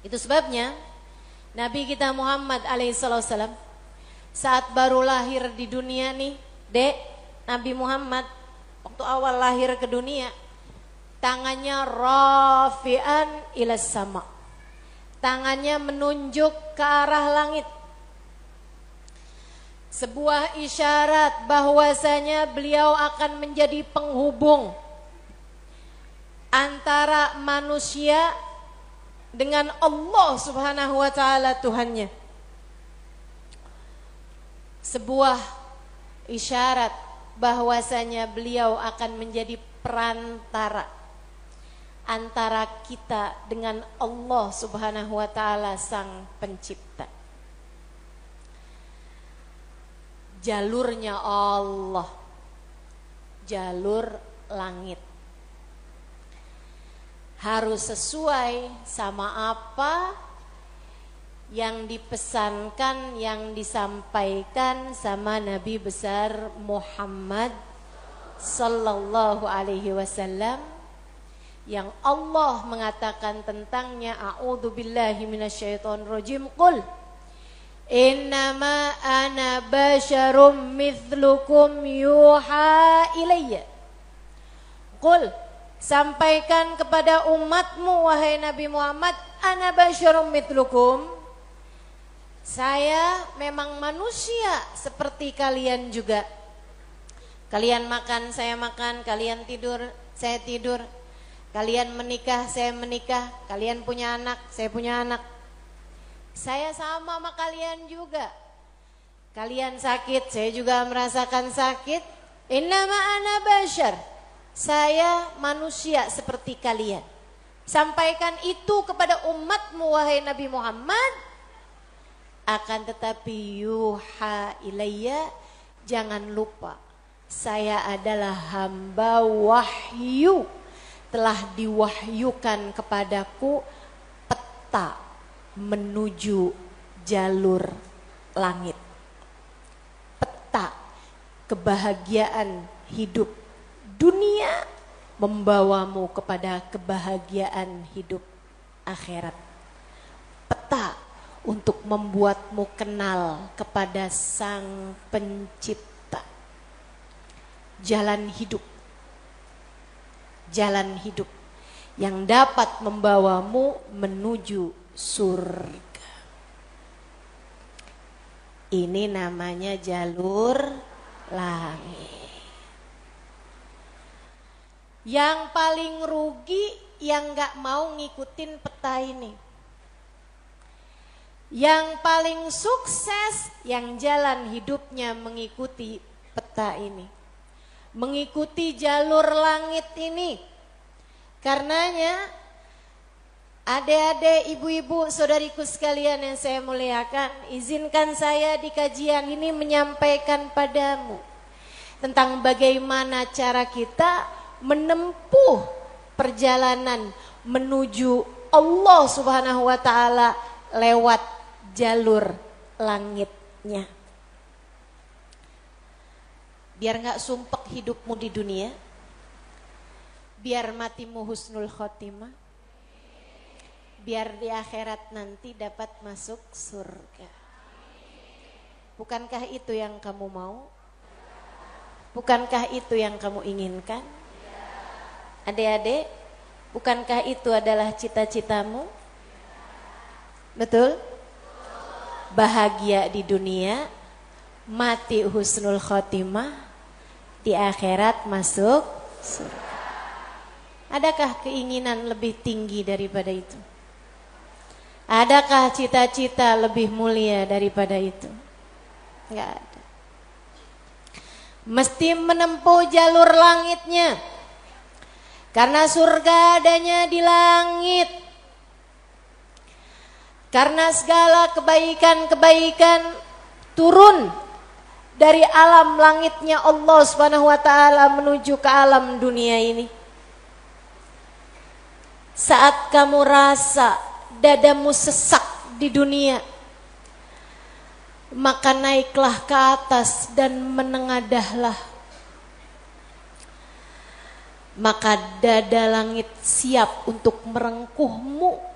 Itu sebabnya Nabi kita Muhammad alaihissalam saat baru lahir di dunia nih, Dek, Nabi Muhammad waktu awal lahir ke dunia, tangannya rafi'an ilas sama, tangannya menunjuk ke arah langit. Sebuah isyarat bahwasanya beliau akan menjadi penghubung antara manusia dengan Allah Subhanahu wa ta'ala Tuhannya. Sebuah isyarat bahwasanya beliau akan menjadi perantara antara kita dengan Allah Subhanahu wa ta'ala sang pencipta. Jalurnya Allah, jalur langit, harus sesuai sama apa yang dipesankan, yang disampaikan sama Nabi besar Muhammad sallallahu alaihi wasallam, yang Allah mengatakan tentangnya, a'udzubillahi minasyaitonirrajim, qul innama ana basyarum mithlukum yuha ilayya. Qul, sampaikan kepada umatmu wahai Nabi Muhammad, ana basyarum mithlukum, saya memang manusia seperti kalian juga. Kalian makan, saya makan. Kalian tidur, saya tidur. Kalian menikah, saya menikah. Kalian punya anak, saya punya anak. Saya sama kalian juga. Kalian sakit, saya juga merasakan sakit. Innama ana basyar, saya manusia seperti kalian. Sampaikan itu kepada umatmu wahai Nabi Muhammad. Akan tetapi yuha ilayya, jangan lupa saya adalah hamba wahyu, telah diwahyukan kepadaku peta menuju jalur langit, peta kebahagiaan hidup dunia membawamu kepada kebahagiaan hidup akhirat, peta untuk membuatmu kenal kepada sang pencipta. Jalan hidup, jalan hidup yang dapat membawamu menuju surga. Ini namanya jalur langit. Yang paling rugi yang gak mau ngikutin peta ini. Yang paling sukses yang jalan hidupnya mengikuti peta ini, mengikuti jalur langit ini. Karenanya adik-adik, ibu-ibu, saudariku sekalian yang saya muliakan, izinkan saya di kajian ini menyampaikan padamu tentang bagaimana cara kita menempuh perjalanan menuju Allah Subhanahu wa taala lewat jalur langitnya. Biar gak sumpek hidupmu di dunia, biar matimu husnul khotimah, biar di akhirat nanti dapat masuk surga. Bukankah itu yang kamu mau? Bukankah itu yang kamu inginkan? Adik-adik, bukankah itu adalah cita-citamu? Betul? Bahagia di dunia, mati husnul khotimah, di akhirat masuk surga. Adakah keinginan lebih tinggi daripada itu? Adakah cita-cita lebih mulia daripada itu? Enggak ada. Mesti menempuh jalur langitnya, karena surga adanya di langit. Karena segala kebaikan-kebaikan turun dari alam langitnya Allah Subhanahu wa taala menuju ke alam dunia ini. Saat kamu rasa dadamu sesak di dunia, maka naiklah ke atas dan menengadahlah. Maka dada langit siap untuk merengkuhmu,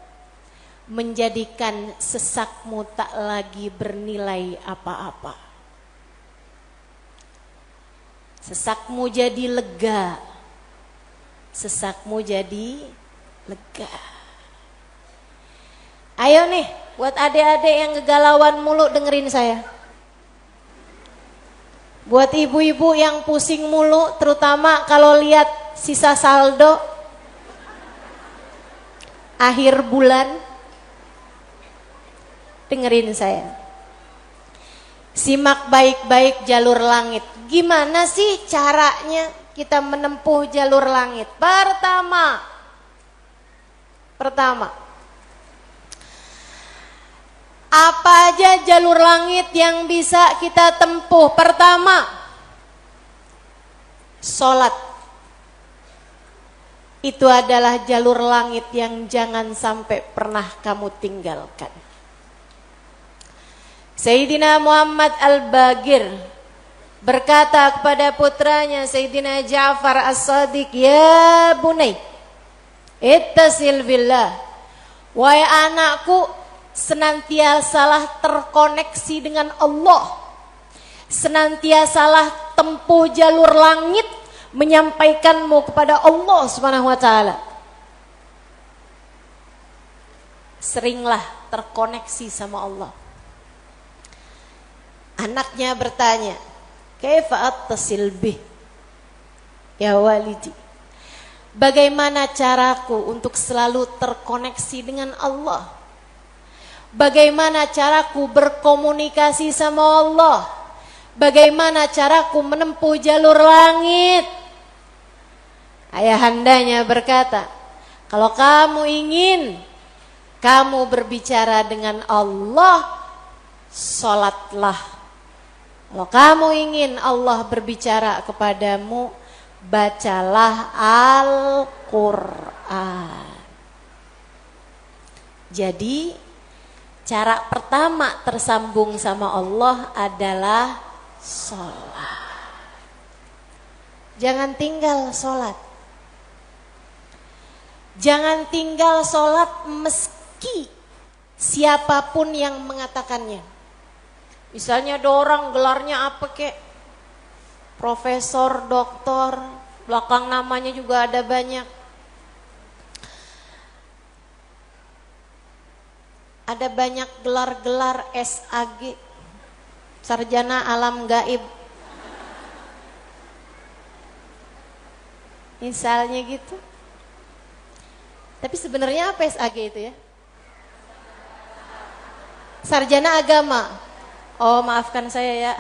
menjadikan sesakmu tak lagi bernilai apa-apa. Sesakmu jadi lega. Sesakmu jadi lega. Ayo nih, buat adik-adik yang kegalauan mulu dengerin saya. Buat ibu-ibu yang pusing mulu, terutama kalau lihat sisa saldo akhir bulan, dengerin saya. Simak baik-baik jalur langit. Gimana sih caranya kita menempuh jalur langit? Pertama, apa aja jalur langit yang bisa kita tempuh? Pertama, sholat. Itu adalah jalur langit yang jangan sampai pernah kamu tinggalkan. Sayyidina Muhammad Al-Bagir berkata kepada putranya Sayyidina Ja'far As-Sadiq, "Ya bunai, ittasil billah." Wahai anakku, senantiasalah terkoneksi dengan Allah. Senantiasalah tempuh jalur langit menyampaikanmu kepada Allah Subhanahu wa taala. Seringlah terkoneksi sama Allah. Anaknya bertanya, "Kaifa attasil bih ya walidi?" Bagaimana caraku untuk selalu terkoneksi dengan Allah? Bagaimana caraku berkomunikasi sama Allah? Bagaimana caraku menempuh jalur langit? Ayahandanya berkata, kalau kamu ingin kamu berbicara dengan Allah, sholatlah. Kalau kamu ingin Allah berbicara kepadamu, bacalah Al-Quran. Jadi cara pertama tersambung sama Allah adalah sholat. Jangan tinggal sholat. Jangan tinggal sholat meski siapapun yang mengatakannya. Misalnya ada orang gelarnya apa kek, profesor, doktor, Belakang namanya juga ada banyak. Ada banyak gelar-gelar SAG, Sarjana Alam Gaib. Misalnya gitu. Tapi sebenarnya apa SAG itu ya? Sarjana Agama. Oh, maafkan saya ya.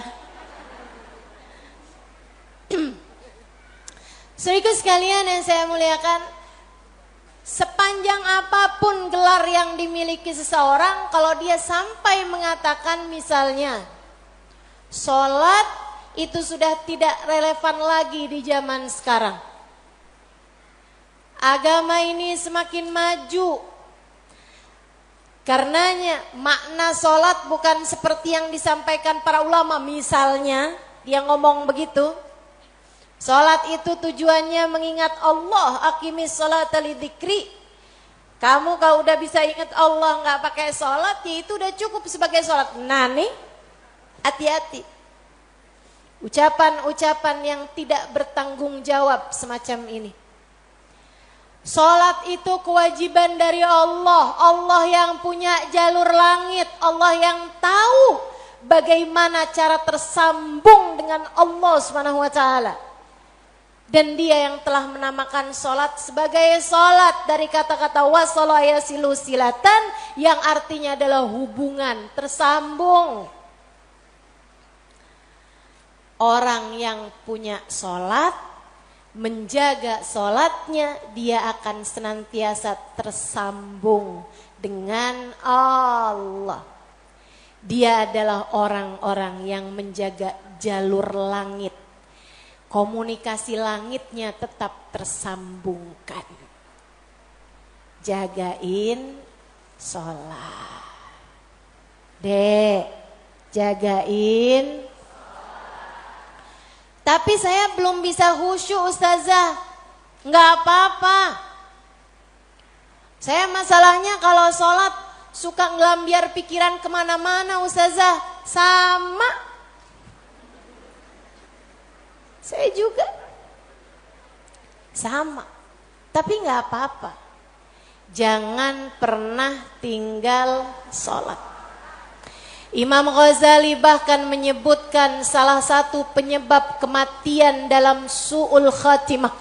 Saudaraku sekalian yang saya muliakan, sepanjang apapun gelar yang dimiliki seseorang, kalau dia sampai mengatakan misalnya sholat itu sudah tidak relevan lagi di zaman sekarang, agama ini semakin maju, karenanya makna sholat bukan seperti yang disampaikan para ulama. Misalnya dia ngomong begitu, sholat itu tujuannya mengingat Allah, aqimis sholata lidzikri. Kamu kalau udah bisa ingat Allah nggak pakai sholat, ya itu udah cukup sebagai sholat. Nah nih, hati-hati. Ucapan-ucapan yang tidak bertanggung jawab semacam ini. Sholat itu kewajiban dari Allah. Allah yang punya jalur langit. Allah yang tahu bagaimana cara tersambung dengan Allah Subhanahu wa ta'ala. Dan dia yang telah menamakan sholat sebagai sholat dari kata-kata wasala yasilu silatan, yang artinya adalah hubungan, tersambung. Orang yang punya sholat, menjaga sholatnya, dia akan senantiasa tersambung dengan Allah. Dia adalah orang-orang yang menjaga jalur langit. Komunikasi langitnya tetap tersambungkan. Jagain sholat. Dek, jagain. Tapi saya belum bisa khusyuk ustazah. Nggak apa-apa. Saya masalahnya kalau sholat suka ngelambiar pikiran kemana-mana ustazah. Sama. Saya juga sama, tapi nggak apa-apa. Jangan pernah tinggal sholat. Imam Ghazali bahkan menyebutkan salah satu penyebab kematian dalam su'ul khatimah,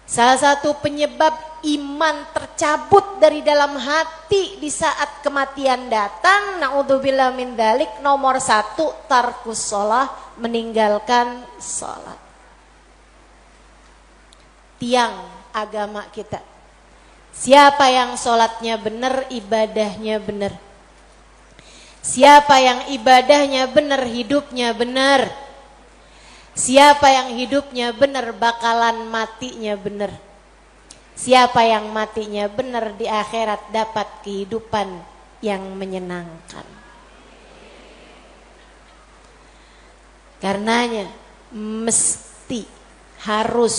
salah satu penyebab iman tercabut dari dalam hati di saat kematian datang, na'udzubillah min dzalik, nomor 1 tarkus sholah, meninggalkan sholat. Tiang agama kita. Siapa yang sholatnya benar, ibadahnya benar. Siapa yang ibadahnya benar, hidupnya benar. Siapa yang hidupnya benar, bakalan matinya benar. Siapa yang matinya benar, di akhirat dapat kehidupan yang menyenangkan. Karenanya mesti, harus,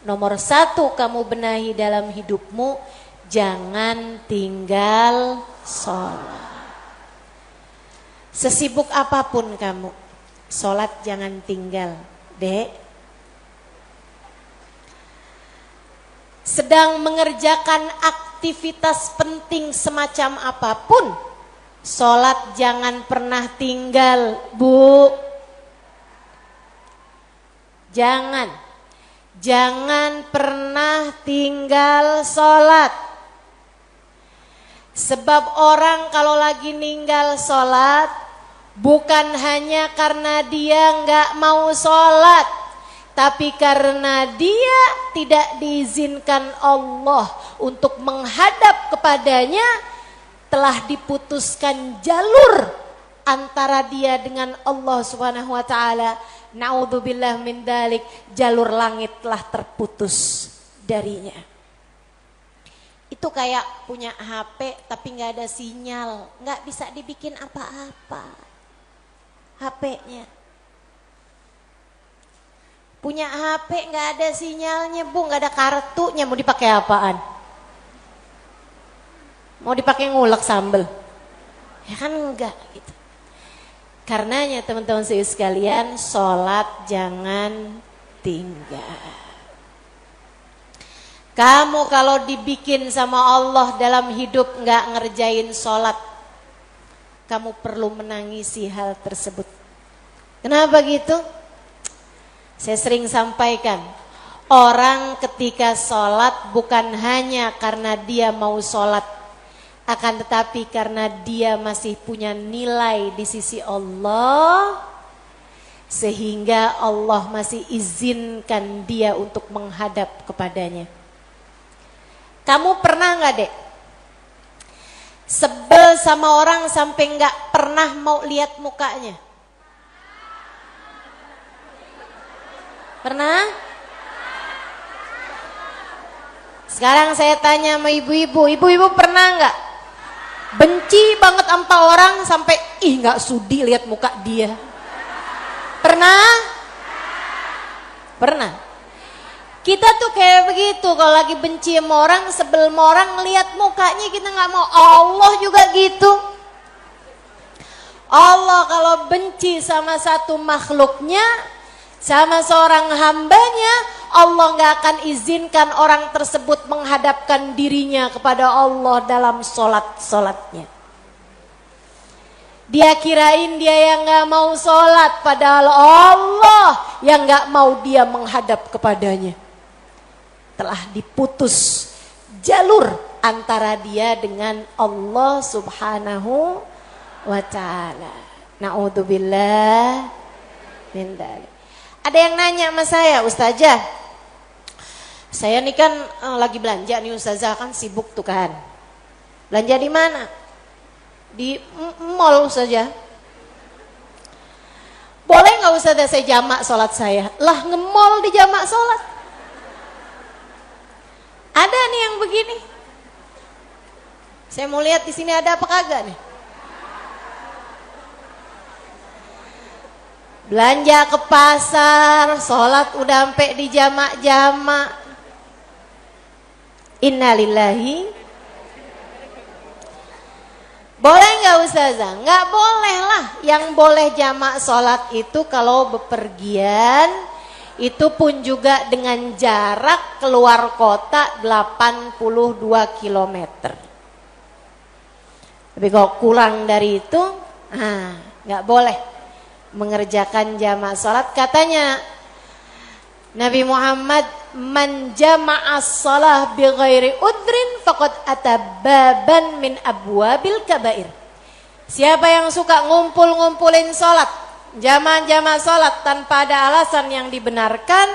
nomor 1 kamu benahi dalam hidupmu, jangan tinggal sholat. Sesibuk apapun kamu, sholat jangan tinggal, dek. Sedang mengerjakan aktivitas penting semacam apapun, sholat jangan pernah tinggal, bu. Jangan pernah tinggal sholat. Sebab orang kalau lagi ninggal sholat, bukan hanya karena dia nggak mau sholat, tapi karena dia tidak diizinkan Allah untuk menghadap kepadanya, telah diputuskan jalur antara dia dengan Allah Subhanahu wa ta'ala. Na'udzubillah min dzalik, jalur langit telah terputus darinya. Itu kayak punya HP tapi nggak ada sinyal, nggak bisa dibikin apa-apa HP-nya. Punya HP nggak ada sinyalnya, bu, nggak ada kartunya, mau dipakai apaan? Mau dipakai ngulek sambel? Ya kan enggak gitu. Karenanya teman-teman sekalian, sholat jangan tinggal. Kamu kalau dibikin sama Allah dalam hidup nggak ngerjain sholat, kamu perlu menangisi hal tersebut. Kenapa gitu? Saya sering sampaikan, orang ketika sholat bukan hanya karena dia mau sholat, akan tetapi karena dia masih punya nilai di sisi Allah, sehingga Allah masih izinkan dia untuk menghadap kepadanya. Kamu pernah nggak, Dek, sebel sama orang sampai nggak pernah mau lihat mukanya? Pernah? Sekarang saya tanya sama ibu-ibu, ibu-ibu pernah nggak benci banget sama orang sampai nggak sudi lihat muka dia? Pernah? Pernah. Kita tuh kayak begitu, kalau lagi benci sama orang, sebel sama orang, ngelihat mukanya kita nggak mau. Allah juga gitu. Allah kalau benci sama satu makhluknya, sama seorang hambanya, Allah nggak akan izinkan orang tersebut menghadapkan dirinya kepada Allah dalam sholatnya. Dia kirain dia yang nggak mau sholat, padahal Allah yang nggak mau dia menghadap kepadanya. Telah diputus jalur antara dia dengan Allah subhanahu wa ta'ala. Na'udzubillah min dzalik. Ada yang nanya sama saya, Ustazah, saya nih kan lagi belanja nih Ustazah, kan sibuk tuh kan. Belanja di mana? Di mall saja. Boleh nggak Ustazah saya jamak sholat saya? Lah, nge-mall di jamak sholat. Ada nih yang begini. Saya mau lihat di sini ada apa kagak nih. Belanja ke pasar, sholat udah sampai di jamak-jamak. Innalillahi. Boleh nggak Ustazah? Nggak boleh lah. Yang boleh jamak sholat itu kalau bepergian, itu pun juga dengan jarak keluar kota 82 km. Tapi kalau kurang dari itu, nggak boleh mengerjakan jamak sholat. Katanya Nabi Muhammad, man jama'as shalah bi ghairi udrin faqad atababan min abwabil kabair. Siapa yang suka ngumpulin sholat, jamak sholat tanpa ada alasan yang dibenarkan,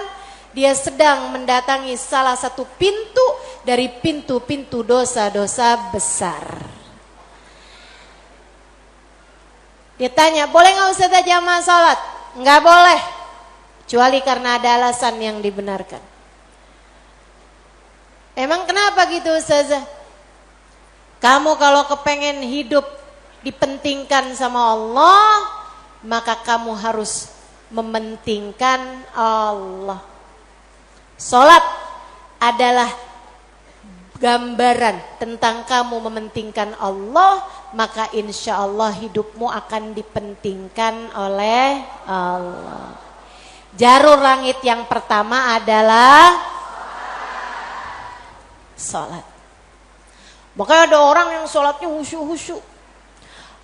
dia sedang mendatangi salah satu pintu dari pintu-pintu dosa-dosa besar. Dia tanya, boleh nggak Ustazah jamak sholat? Nggak boleh, kecuali karena ada alasan yang dibenarkan. Emang kenapa gitu Ustazah? Kamu kalau kepengen hidup dipentingkan sama Allah, maka kamu harus mementingkan Allah. Sholat adalah gambaran tentang kamu mementingkan Allah, maka insya Allah hidupmu akan dipentingkan oleh Allah. Jarur langit yang pertama adalah sholat. Makanya ada orang yang sholatnya khusyuk-khusyuk.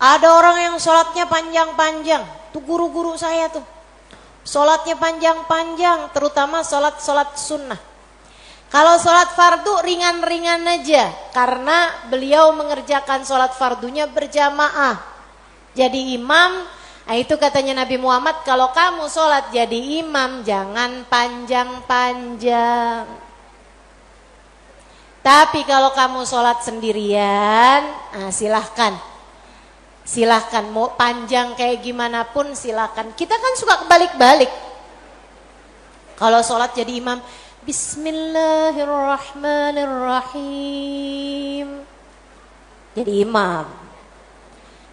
Ada orang yang sholatnya panjang-panjang. Tuh guru-guru saya tuh, sholatnya panjang-panjang, terutama sholat sunnah. Kalau sholat fardu ringan-ringan aja, karena beliau mengerjakan sholat fardunya berjamaah. Jadi imam, itu katanya Nabi Muhammad, kalau kamu sholat jadi imam jangan panjang-panjang. Tapi kalau kamu sholat sendirian, silahkan mau panjang kayak gimana pun silahkan. Kita kan suka kebalik-balik. Kalau sholat jadi imam, Bismillahirrahmanirrahim, jadi imam.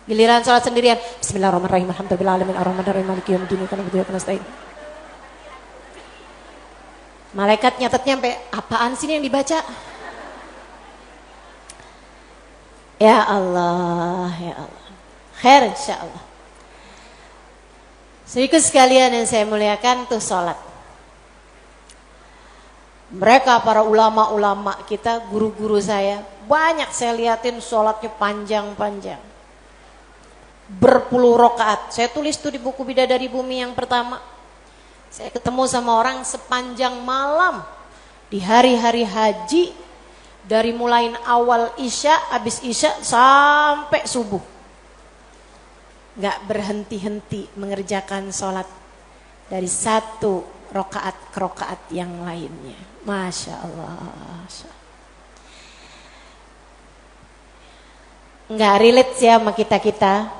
Giliran sholat sendirian, Bismillahirrahmanirrahim, alhamdulillahirabbil alamin, maliki yaumiddin, malaikat nyatetnya sampai apaan sih ini yang dibaca? Ya Allah, ya Allah. Khair insyaallah. Sedikit sekalian yang saya muliakan tuh sholat. Mereka para ulama-ulama kita, guru-guru saya, banyak saya liatin sholatnya panjang-panjang. Berpuluh rakaat. Saya tulis tuh di buku Bidadari Bumi yang pertama. Saya ketemu sama orang sepanjang malam di hari-hari haji, dari mulai awal isya, habis isya sampai subuh. Gak berhenti-henti mengerjakan sholat dari satu rakaat ke rakaat yang lainnya. Masya Allah. Nggak relate sih sama kita-kita.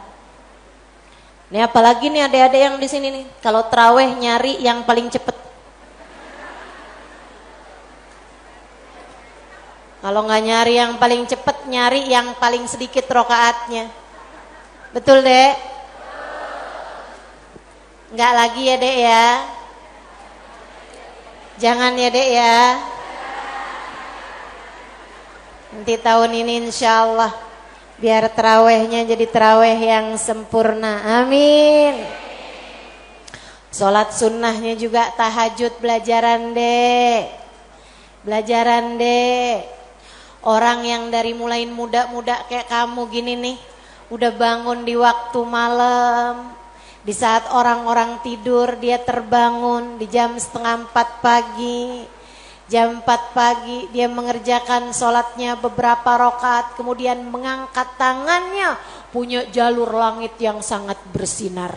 Ini apalagi nih adik-adik yang di sini nih, kalau traweh nyari yang paling cepet. Kalau nggak nyari yang paling cepet, nyari yang paling sedikit rakaatnya. Betul Dek? Nggak lagi ya Dek ya? Jangan ya Dek ya. Nanti tahun ini insya Allah biar terawihnya jadi terawih yang sempurna. Amin. Sholat sunnahnya juga tahajud, belajaran Dek. Belajaran Dek. Orang yang dari mulai muda-muda kayak kamu gini nih, udah bangun di waktu malam. Di saat orang-orang tidur dia terbangun di jam 3:30 pagi. Jam 4 pagi dia mengerjakan sholatnya beberapa rakaat, kemudian mengangkat tangannya, punya jalur langit yang sangat bersinar.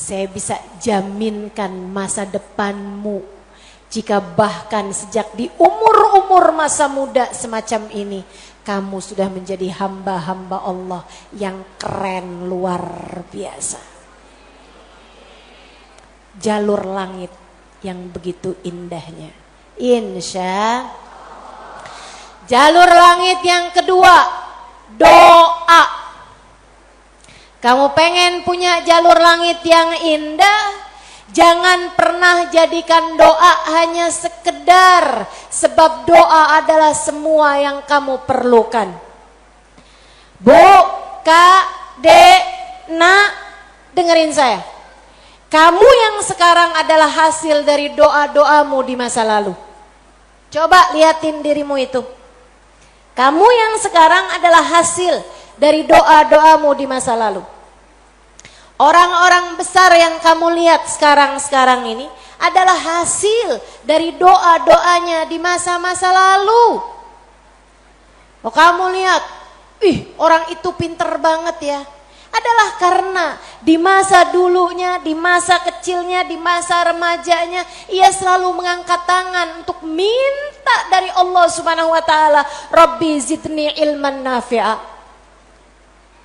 Saya bisa jaminkan masa depanmu jika bahkan sejak di umur-umur masa muda semacam ini kamu sudah menjadi hamba-hamba Allah yang keren luar biasa. Jalur langit yang begitu indahnya. Insya Allah. Jalur langit yang kedua, doa. Kamu pengen punya jalur langit yang indah? Jangan pernah jadikan doa hanya sekedar, sebab doa adalah semua yang kamu perlukan. Bu, Kak, Dek, Nak, dengerin saya. Kamu yang sekarang adalah hasil dari doa-doamu di masa lalu. Coba liatin dirimu itu. Kamu yang sekarang adalah hasil dari doa-doamu di masa lalu. Orang-orang besar yang kamu lihat sekarang ini adalah hasil dari doa-doanya di masa-masa lalu. Oh, kamu lihat, orang itu pinter banget ya. Adalah karena di masa dulunya, di masa kecilnya, di masa remajanya, ia selalu mengangkat tangan untuk minta dari Allah Subhanahu wa taala, Rabbi zidni ilman nafi'a.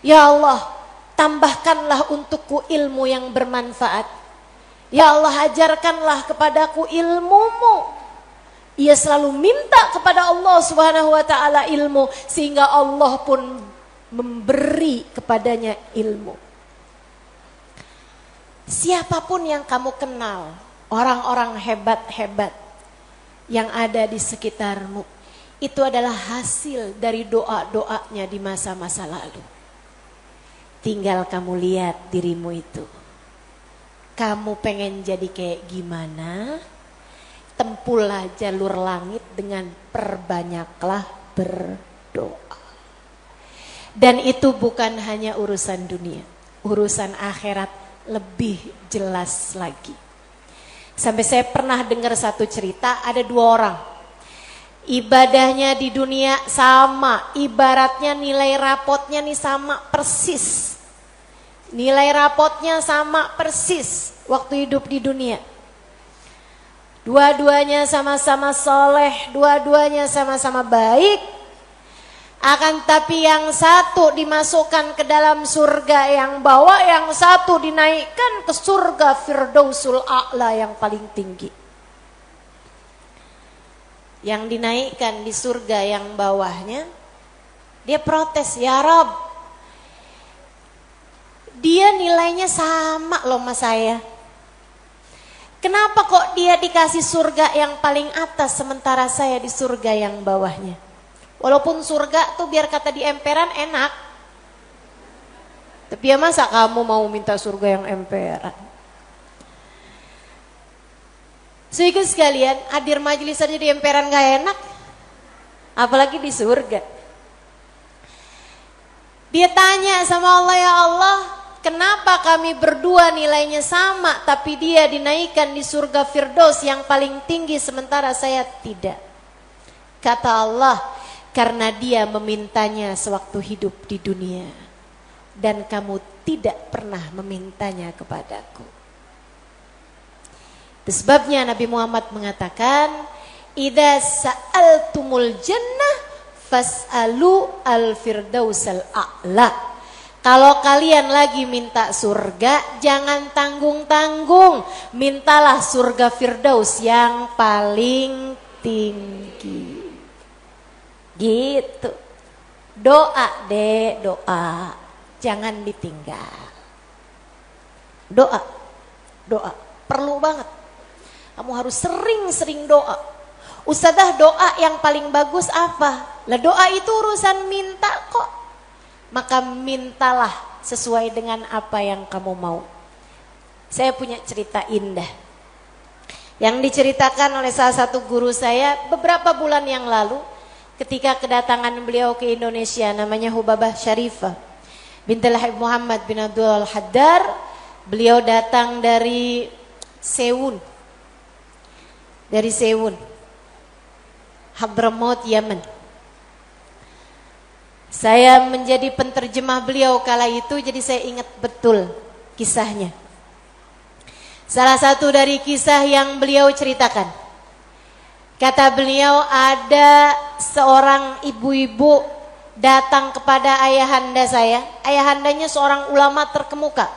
Ya Allah, tambahkanlah untukku ilmu yang bermanfaat. Ya Allah, ajarkanlah kepadaku ilmu-Mu. Ia selalu minta kepada Allah Subhanahu wa taala ilmu, sehingga Allah pun memberi kepadanya ilmu. Siapapun yang kamu kenal, orang-orang hebat-hebat yang ada di sekitarmu, itu adalah hasil dari doa-doanya di masa-masa lalu. Tinggal kamu lihat dirimu itu. Kamu pengen jadi kayak gimana? Tempuhlah jalur langit dengan perbanyaklah berdoa. Dan itu bukan hanya urusan dunia, urusan akhirat lebih jelas lagi. Sampai saya pernah dengar satu cerita, ada 2 orang. Ibadahnya di dunia sama, ibaratnya nilai rapotnya nih sama persis. Nilai rapotnya sama persis waktu hidup di dunia. Dua-duanya sama-sama soleh, dua-duanya sama-sama baik. Akan tapi yang satu dimasukkan ke dalam surga yang bawah, yang satu dinaikkan ke surga Firdausul A'la yang paling tinggi. Yang dinaikkan di surga yang bawahnya, dia protes, ya Rob, dia nilainya sama loh sama saya. Kenapa kok dia dikasih surga yang paling atas sementara saya di surga yang bawahnya? Walaupun surga tuh biar kata di emperan enak, tapi ya masa kamu mau minta surga yang emperan? Sehingga sekalian, hadir majelis aja di emperan gak enak, apalagi di surga. Dia tanya sama Allah, ya Allah, kenapa kami berdua nilainya sama, tapi dia dinaikkan di surga Firdaus yang paling tinggi sementara saya tidak? Kata Allah, karena dia memintanya sewaktu hidup di dunia, dan kamu tidak pernah memintanya kepadaku. Itu sebabnya Nabi Muhammad mengatakan, idza sa'altumul jannah fas'alu al-firdausal a'la. Kalau kalian lagi minta surga, jangan tanggung-tanggung, mintalah surga Firdaus yang paling tinggi. Gitu. Doa deh, doa. Jangan ditinggal. Doa. Doa. Perlu banget. Kamu harus sering-sering doa. Ustadzah, doa yang paling bagus apa? Lah doa itu urusan minta kok. Maka mintalah sesuai dengan apa yang kamu mau. Saya punya cerita indah yang diceritakan oleh salah satu guru saya beberapa bulan yang lalu ketika kedatangan beliau ke Indonesia, namanya Hubabah Syarifah binti Habib Muhammad bin Abdul Haddar. Beliau datang dari Sewun, Hadramaut, Yaman. Saya menjadi penterjemah beliau kala itu, jadi saya ingat betul kisahnya. Salah satu dari kisah yang beliau ceritakan, kata beliau, ada seorang ibu-ibu datang kepada ayahanda saya. Ayahandanya seorang ulama terkemuka,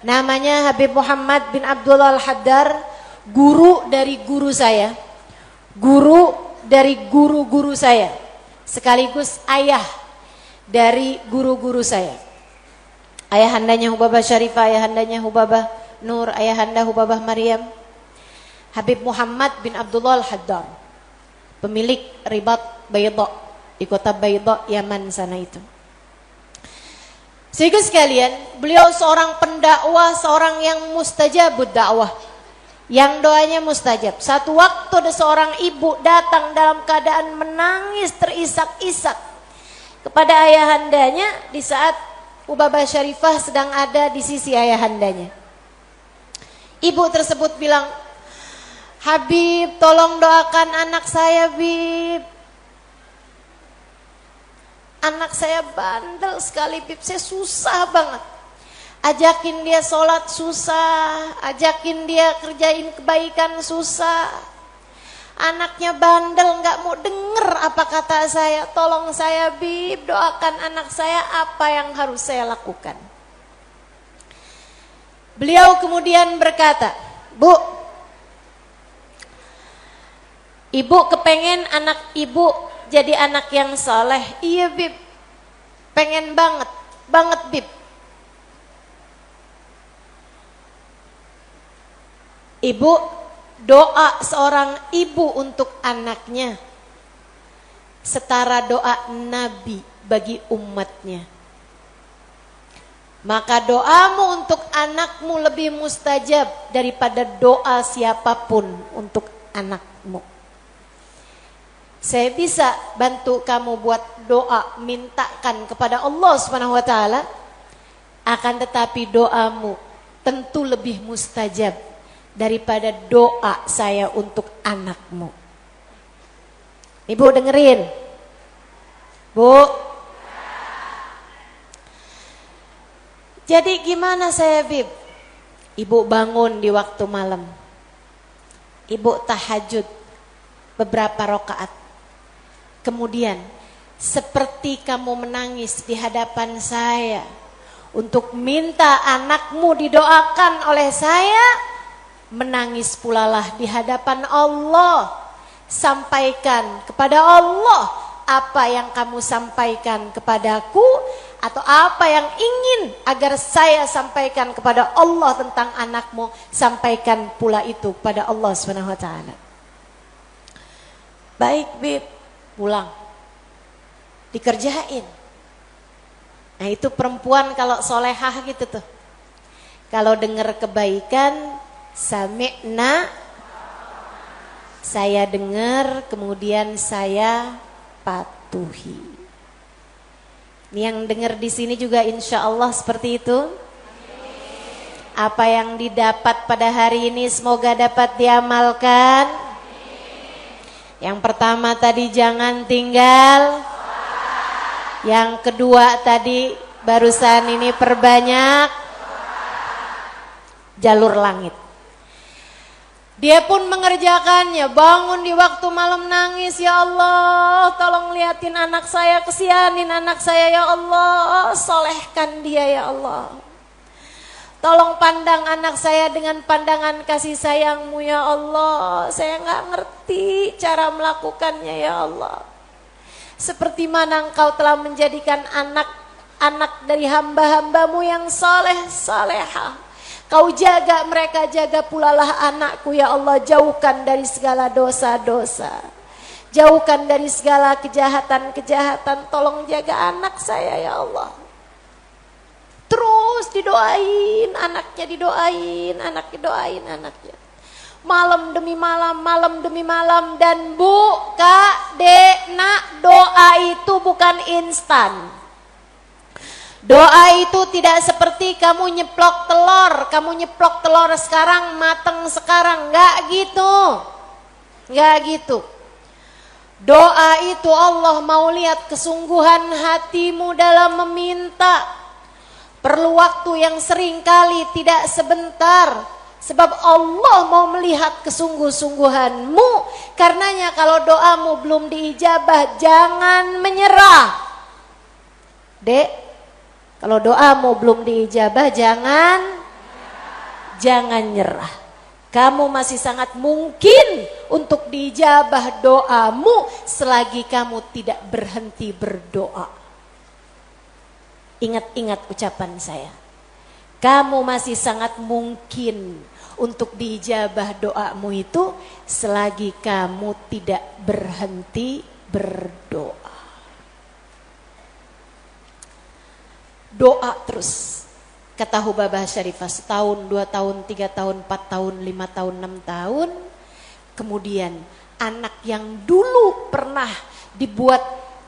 namanya Habib Muhammad bin Abdullah Al-Haddar, guru dari guru saya, guru dari guru-guru saya, sekaligus ayah dari guru-guru saya. Ayahandanya Hubabah Syarifah, ayahandanya Hubabah Nur, ayahanda Hubabah Maryam. Habib Muhammad bin Abdullah Al-Haddar, pemilik Ribat Bayda di kota Bayda, Yaman sana itu. Sehingga sekalian, beliau seorang pendakwah, seorang yang mustajabud dakwah, yang doanya mustajab. Satu waktu ada seorang ibu datang dalam keadaan menangis terisak-isak kepada ayahandanya di saat Hubabah Syarifah sedang ada di sisi ayahandanya. Ibu tersebut bilang, Habib, tolong doakan anak saya, Bib. Anak saya bandel sekali, Bib. Saya susah banget. Ajakin dia sholat susah, ajakin dia kerjain kebaikan susah. Anaknya bandel, gak mau denger apa kata saya. Tolong saya, Bib, doakan anak saya, apa yang harus saya lakukan. Beliau kemudian berkata, Bu, ibu kepengen anak ibu jadi anak yang soleh. Iya, Bib, pengen banget Bib. Ibu, doa seorang ibu untuk anaknya setara doa Nabi bagi umatnya. Maka doamu untuk anakmu lebih mustajab daripada doa siapapun untuk anakmu. Saya bisa bantu kamu buat doa, mintakan kepada Allah Subhanahu wa taala, akan tetapi doamu tentu lebih mustajab daripada doa saya untuk anakmu. Ibu dengerin. Bu. Jadi gimana saya, Bib? Ibu bangun di waktu malam. Ibu tahajud beberapa rakaat. Kemudian seperti kamu menangis di hadapan saya untuk minta anakmu didoakan oleh saya, menangis pulalah di hadapan Allah. Sampaikan kepada Allah apa yang kamu sampaikan kepadaku, atau apa yang ingin agar saya sampaikan kepada Allah tentang anakmu, sampaikan pula itu pada Allah Subhanahu wa taala. Baik, Bib, pulang. Dikerjain. Nah, itu perempuan kalau solehah gitu tuh. Kalau dengar kebaikan, sami'na Saya dengar, kemudian saya patuhi. Yang dengar di sini juga insya Allah seperti itu. Apa yang didapat pada hari ini semoga dapat diamalkan. Yang pertama tadi jangan tinggal. Yang kedua tadi barusan ini perbanyak jalur langit. Dia pun mengerjakannya, bangun di waktu malam nangis, ya Allah, tolong liatin anak saya, kesianin anak saya ya Allah, solehkan dia ya Allah. Tolong pandang anak saya dengan pandangan kasih sayangmu ya Allah, saya gak ngerti cara melakukannya ya Allah. Seperti mana engkau telah menjadikan anak-anak dari hamba-hambamu yang soleh, solehah. Kau jaga mereka, jaga pula lah anakku ya Allah. Jauhkan dari segala dosa-dosa, jauhkan dari segala kejahatan-kejahatan. Tolong jaga anak saya ya Allah. Terus didoain anaknya, didoain anaknya, doain anaknya. Malam demi malam, malam demi malam. Dan Bu, Kak, Dek, Nak, doa itu bukan instan. Doa itu tidak seperti kamu nyeplok telur sekarang, mateng sekarang, enggak gitu. Enggak gitu. Doa itu Allah mau lihat kesungguhan hatimu dalam meminta. Perlu waktu yang sering kali, tidak sebentar. Sebab Allah mau melihat kesungguh-sungguhanmu. Karenanya kalau doamu belum diijabah, jangan menyerah. Dek, kalau doamu belum diijabah, jangan nyerah. Kamu masih sangat mungkin untuk diijabah doamu selagi kamu tidak berhenti berdoa. Ingat-ingat ucapan saya. Kamu masih sangat mungkin untuk diijabah doamu itu selagi kamu tidak berhenti berdoa. Doa terus, kata Hubabah Syarifah, setahun, 2 tahun, 3 tahun, 4 tahun, 5 tahun, 6 tahun. Kemudian anak yang dulu pernah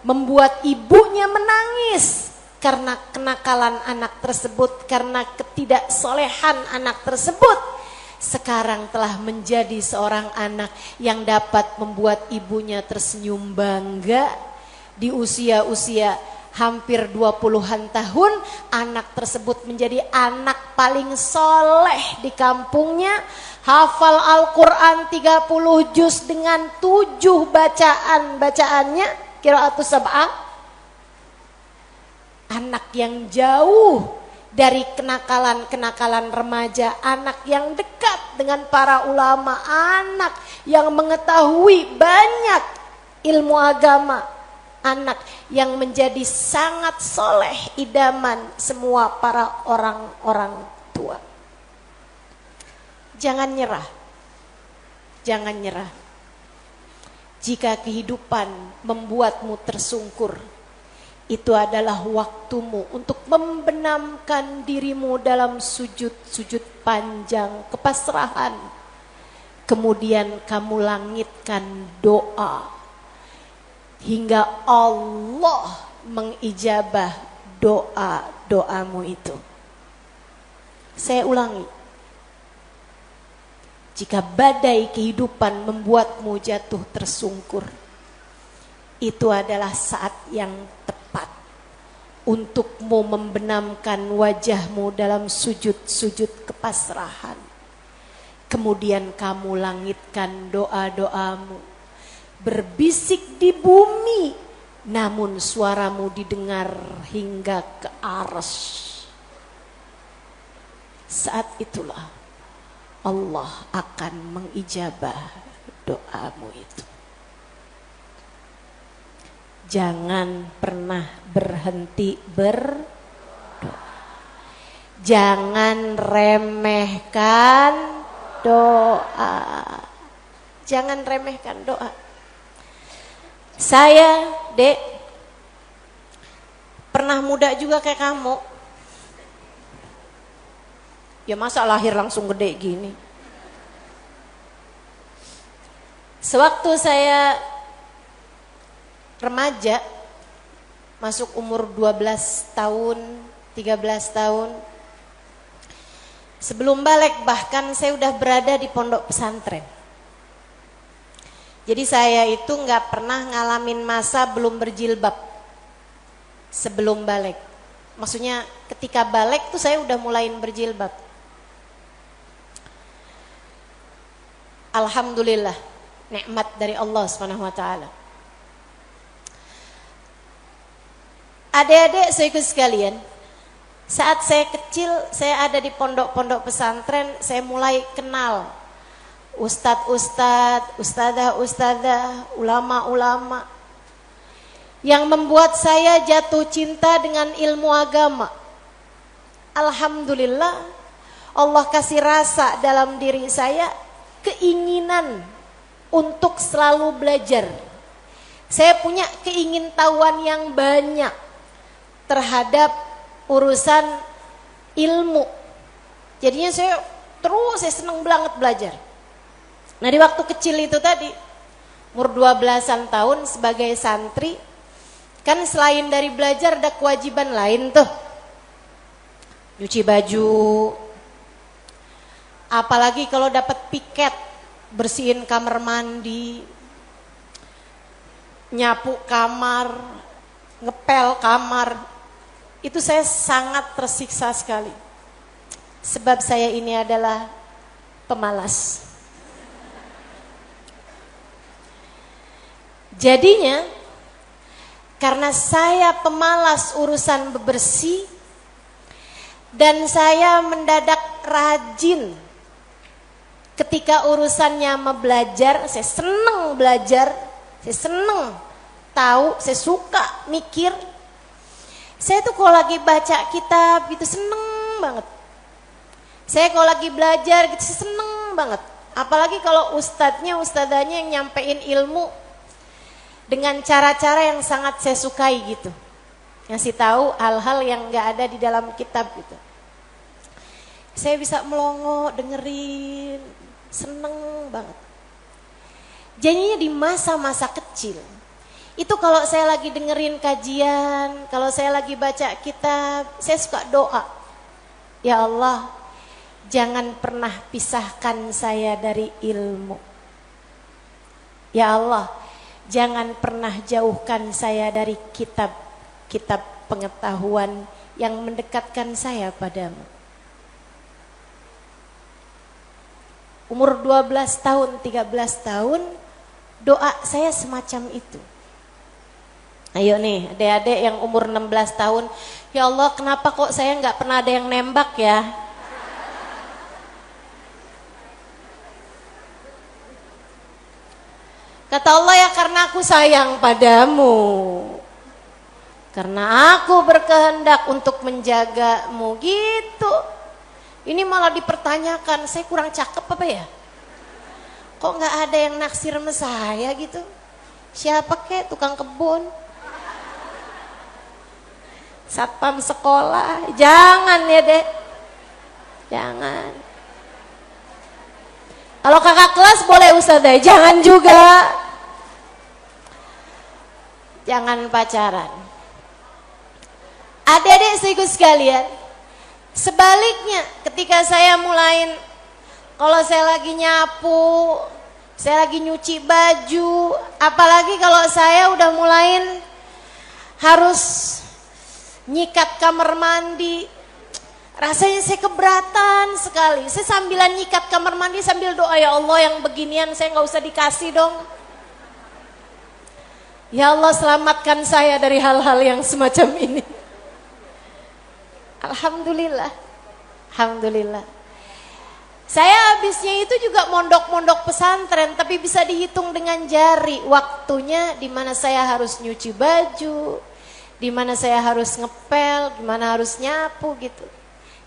membuat ibunya menangis karena kenakalan anak tersebut, karena ketidaksolehan anak tersebut, sekarang telah menjadi seorang anak yang dapat membuat ibunya tersenyum bangga. Di usia-usia hampir 20-an tahun, anak tersebut menjadi anak paling soleh di kampungnya. Hafal Al-Quran 30 juz dengan 7 bacaannya, qiraatus sab'ah. Anak yang jauh dari kenakalan-kenakalan remaja, anak yang dekat dengan para ulama, anak yang mengetahui banyak ilmu agama, anak yang menjadi sangat soleh, idaman semua para orang-orang tua. Jangan nyerah, jangan nyerah. Jika kehidupan membuatmu tersungkur, itu adalah waktumu untuk membenamkan dirimu dalam sujud-sujud panjang kepasrahan. Kemudian kamu langitkan doa hingga Allah mengijabah doa-doamu itu. Saya ulangi. Jika badai kehidupan membuatmu jatuh tersungkur, itu adalah saat yang tepat untukmu membenamkan wajahmu dalam sujud-sujud kepasrahan. Kemudian kamu langitkan doa-doamu, berbisik di bumi, namun suaramu didengar hingga ke arsy. Saat itulah Allah akan mengijabah doamu itu. Jangan pernah berhenti berdoa. Jangan remehkan doa. Jangan remehkan doa. Saya, Dek, pernah muda juga kayak kamu. Ya masa lahir langsung gede gini. Sewaktu saya remaja, masuk umur 12 tahun, 13 tahun, sebelum balik bahkan saya udah berada di pondok pesantren. Jadi saya itu nggak pernah ngalamin masa belum berjilbab sebelum balik. Maksudnya ketika balik tuh saya udah mulain berjilbab. Alhamdulillah, nikmat dari Allah Subhanahu wa taala. Adik-adik saudaraku sekalian, saat saya kecil, saya ada di pondok-pondok pesantren, saya mulai kenal ustadz-ustadz, ustadzah-ustadzah, ulama-ulama yang membuat saya jatuh cinta dengan ilmu agama. Alhamdulillah, Allah kasih rasa dalam diri saya keinginan untuk selalu belajar. Saya punya keingintahuan yang banyak terhadap urusan ilmu. Jadinya saya senang banget belajar. Nah, di waktu kecil itu tadi, umur 12-an tahun sebagai santri, kan selain dari belajar ada kewajiban lain tuh. Nyuci baju, apalagi kalau dapat piket, bersihin kamar mandi, nyapu kamar, ngepel kamar. Itu saya sangat tersiksa sekali. Sebab saya ini adalah pemalas. Jadinya, karena saya pemalas urusan bebersih, dan saya mendadak rajin ketika urusannya belajar. Saya senang belajar, saya senang tahu, saya suka mikir. Saya tuh kalau lagi baca kitab gitu seneng banget. Saya kalau lagi belajar gitu seneng banget. Apalagi kalau ustadzanya yang nyampein ilmu dengan cara-cara yang sangat saya sukai gitu. Ngasih tahu hal-hal yang gak ada di dalam kitab gitu. Saya bisa melongo, dengerin, seneng banget. Jadinya di masa-masa kecil, itu kalau saya lagi dengerin kajian, kalau saya lagi baca kitab, saya suka doa. Ya Allah, jangan pernah pisahkan saya dari ilmu. Ya Allah, jangan pernah jauhkan saya dari kitab-kitab pengetahuan yang mendekatkan saya padamu. Umur 12 tahun, 13 tahun, doa saya semacam itu. Ayo nih, adik-adik yang umur 16 tahun, ya Allah, kenapa kok saya nggak pernah ada yang nembak ya? Kata Allah, ya karena aku sayang padamu. Karena aku berkehendak untuk menjagamu gitu. Ini malah dipertanyakan, saya kurang cakep apa ya? Kok nggak ada yang naksir sama saya gitu? Siapa kek, tukang kebun? Satpam sekolah? Jangan ya dek, jangan. Kalau kakak kelas boleh ustazah, jangan juga. Jangan pacaran. Adik-adik saudaraku sekalian, sebaliknya ketika saya mulain, kalau saya lagi nyapu, saya lagi nyuci baju, apalagi kalau saya udah mulain harus nyikat kamar mandi, rasanya saya keberatan sekali. Saya sambilan nyikat kamar mandi sambil doa, ya Allah yang beginian saya nggak usah dikasih dong. Ya Allah, selamatkan saya dari hal-hal yang semacam ini. Alhamdulillah, alhamdulillah. Saya habisnya itu juga mondok-mondok pesantren, tapi bisa dihitung dengan jari waktunya di mana saya harus nyuci baju, di mana saya harus ngepel, di mana harus nyapu gitu.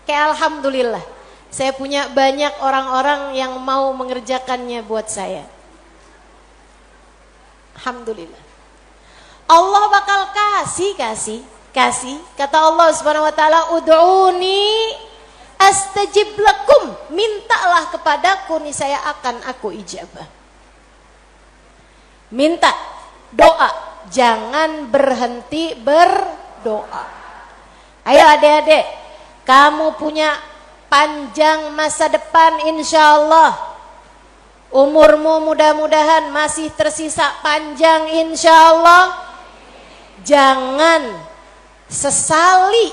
Kayak alhamdulillah, saya punya banyak orang-orang yang mau mengerjakannya buat saya. Alhamdulillah. Allah bakal kasih. Kata Allah Subhanahu wa taala, ud'uni astajib lakum, mintalah kepadaku nih saya akan aku ijabah. Minta, doa, jangan berhenti berdoa. Ayo adik-adik, kamu punya panjang masa depan insya Allah. Umurmu mudah-mudahan masih tersisa panjang insya Allah. Jangan sesali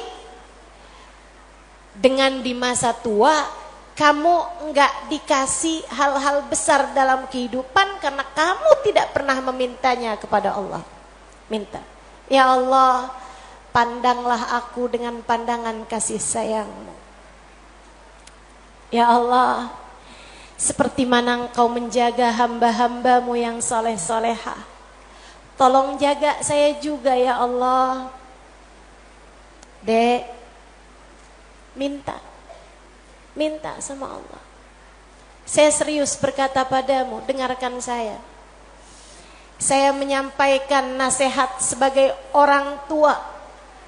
dengan di masa tua kamu enggak dikasih hal-hal besar dalam kehidupan karena kamu tidak pernah memintanya kepada Allah. Minta, ya Allah, pandanglah aku dengan pandangan kasih sayang-Mu. Ya Allah, seperti mana Engkau menjaga hamba-hamba-Mu yang soleh-solehah, tolong jaga saya juga ya Allah. Dek, minta sama Allah. Saya serius berkata padamu, dengarkan saya. Saya menyampaikan nasihat sebagai orang tua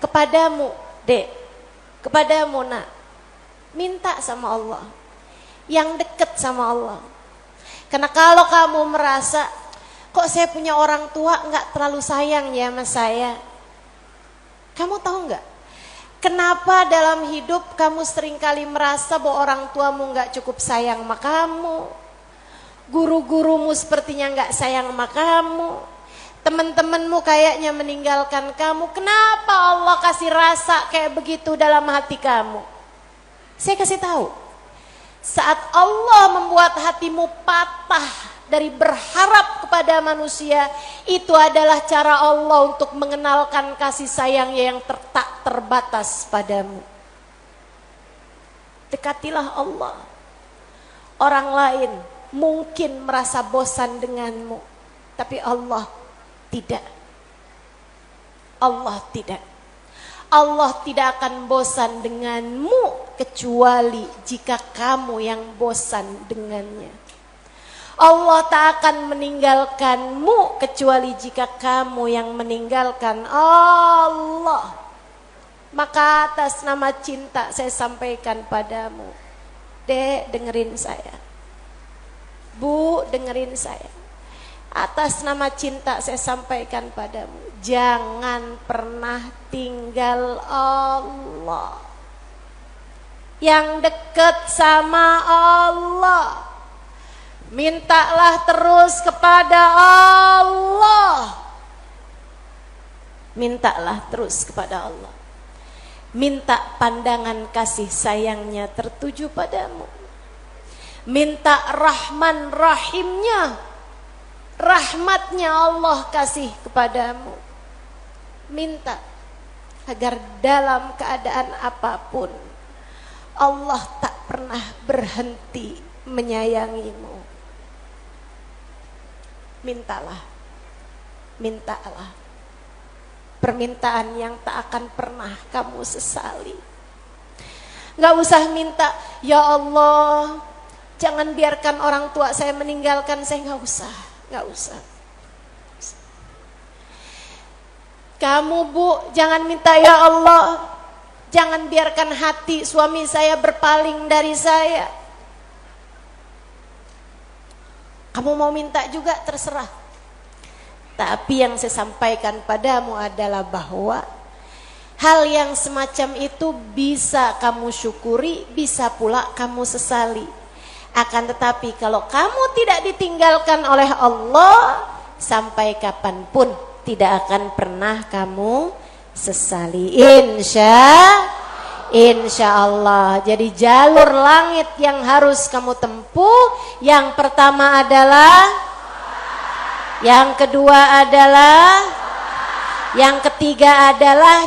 kepadamu, Dek, kepadamu nak. Minta sama Allah, yang dekat sama Allah. Karena kalau kamu merasa, kok saya punya orang tua nggak terlalu sayang ya sama saya. Kamu tahu nggak? Kenapa dalam hidup kamu seringkali merasa bahwa orang tuamu nggak cukup sayang sama kamu, guru-gurumu sepertinya nggak sayang sama kamu, teman-temanmu kayaknya meninggalkan kamu. Kenapa Allah kasih rasa kayak begitu dalam hati kamu? Saya kasih tahu, saat Allah membuat hatimu patah dari berharap kepada manusia, itu adalah cara Allah untuk mengenalkan kasih sayangnya yang tak terbatas padamu. Dekatilah Allah. Orang lain mungkin merasa bosan denganmu, tapi Allah tidak. Allah tidak. Allah tidak akan bosan denganmu kecuali jika kamu yang bosan dengannya. Allah tak akan meninggalkanmu kecuali jika kamu yang meninggalkan Allah. Maka atas nama cinta saya sampaikan padamu, Dek, dengerin saya. Bu, dengerin saya. Atas nama cinta saya sampaikan padamu, jangan pernah tinggal Allah. Yang dekat sama Allah, mintalah terus kepada Allah. Mintalah terus kepada Allah. Minta pandangan kasih sayangnya tertuju padamu. Minta Rahman Rahimnya, rahmatnya Allah kasih kepadamu. Minta agar dalam keadaan apapun Allah tak pernah berhenti menyayangimu. Mintalah, mintalah. Permintaan yang tak akan pernah kamu sesali. Gak usah minta, ya Allah, jangan biarkan orang tua saya meninggalkan saya. Gak usah, gak usah. Kamu Bu, jangan minta, ya Allah, jangan biarkan hati suami saya berpaling dari saya. Kamu mau minta juga terserah. Tapi yang saya sampaikan padamu adalah bahwa hal yang semacam itu bisa kamu syukuri, bisa pula kamu sesali. Akan tetapi kalau kamu tidak ditinggalkan oleh Allah, sampai kapanpun tidak akan pernah kamu sesali. Insya Allah. Jadi jalur langit yang harus kamu tempuh, yang pertama adalah, yang kedua adalah, yang ketiga adalah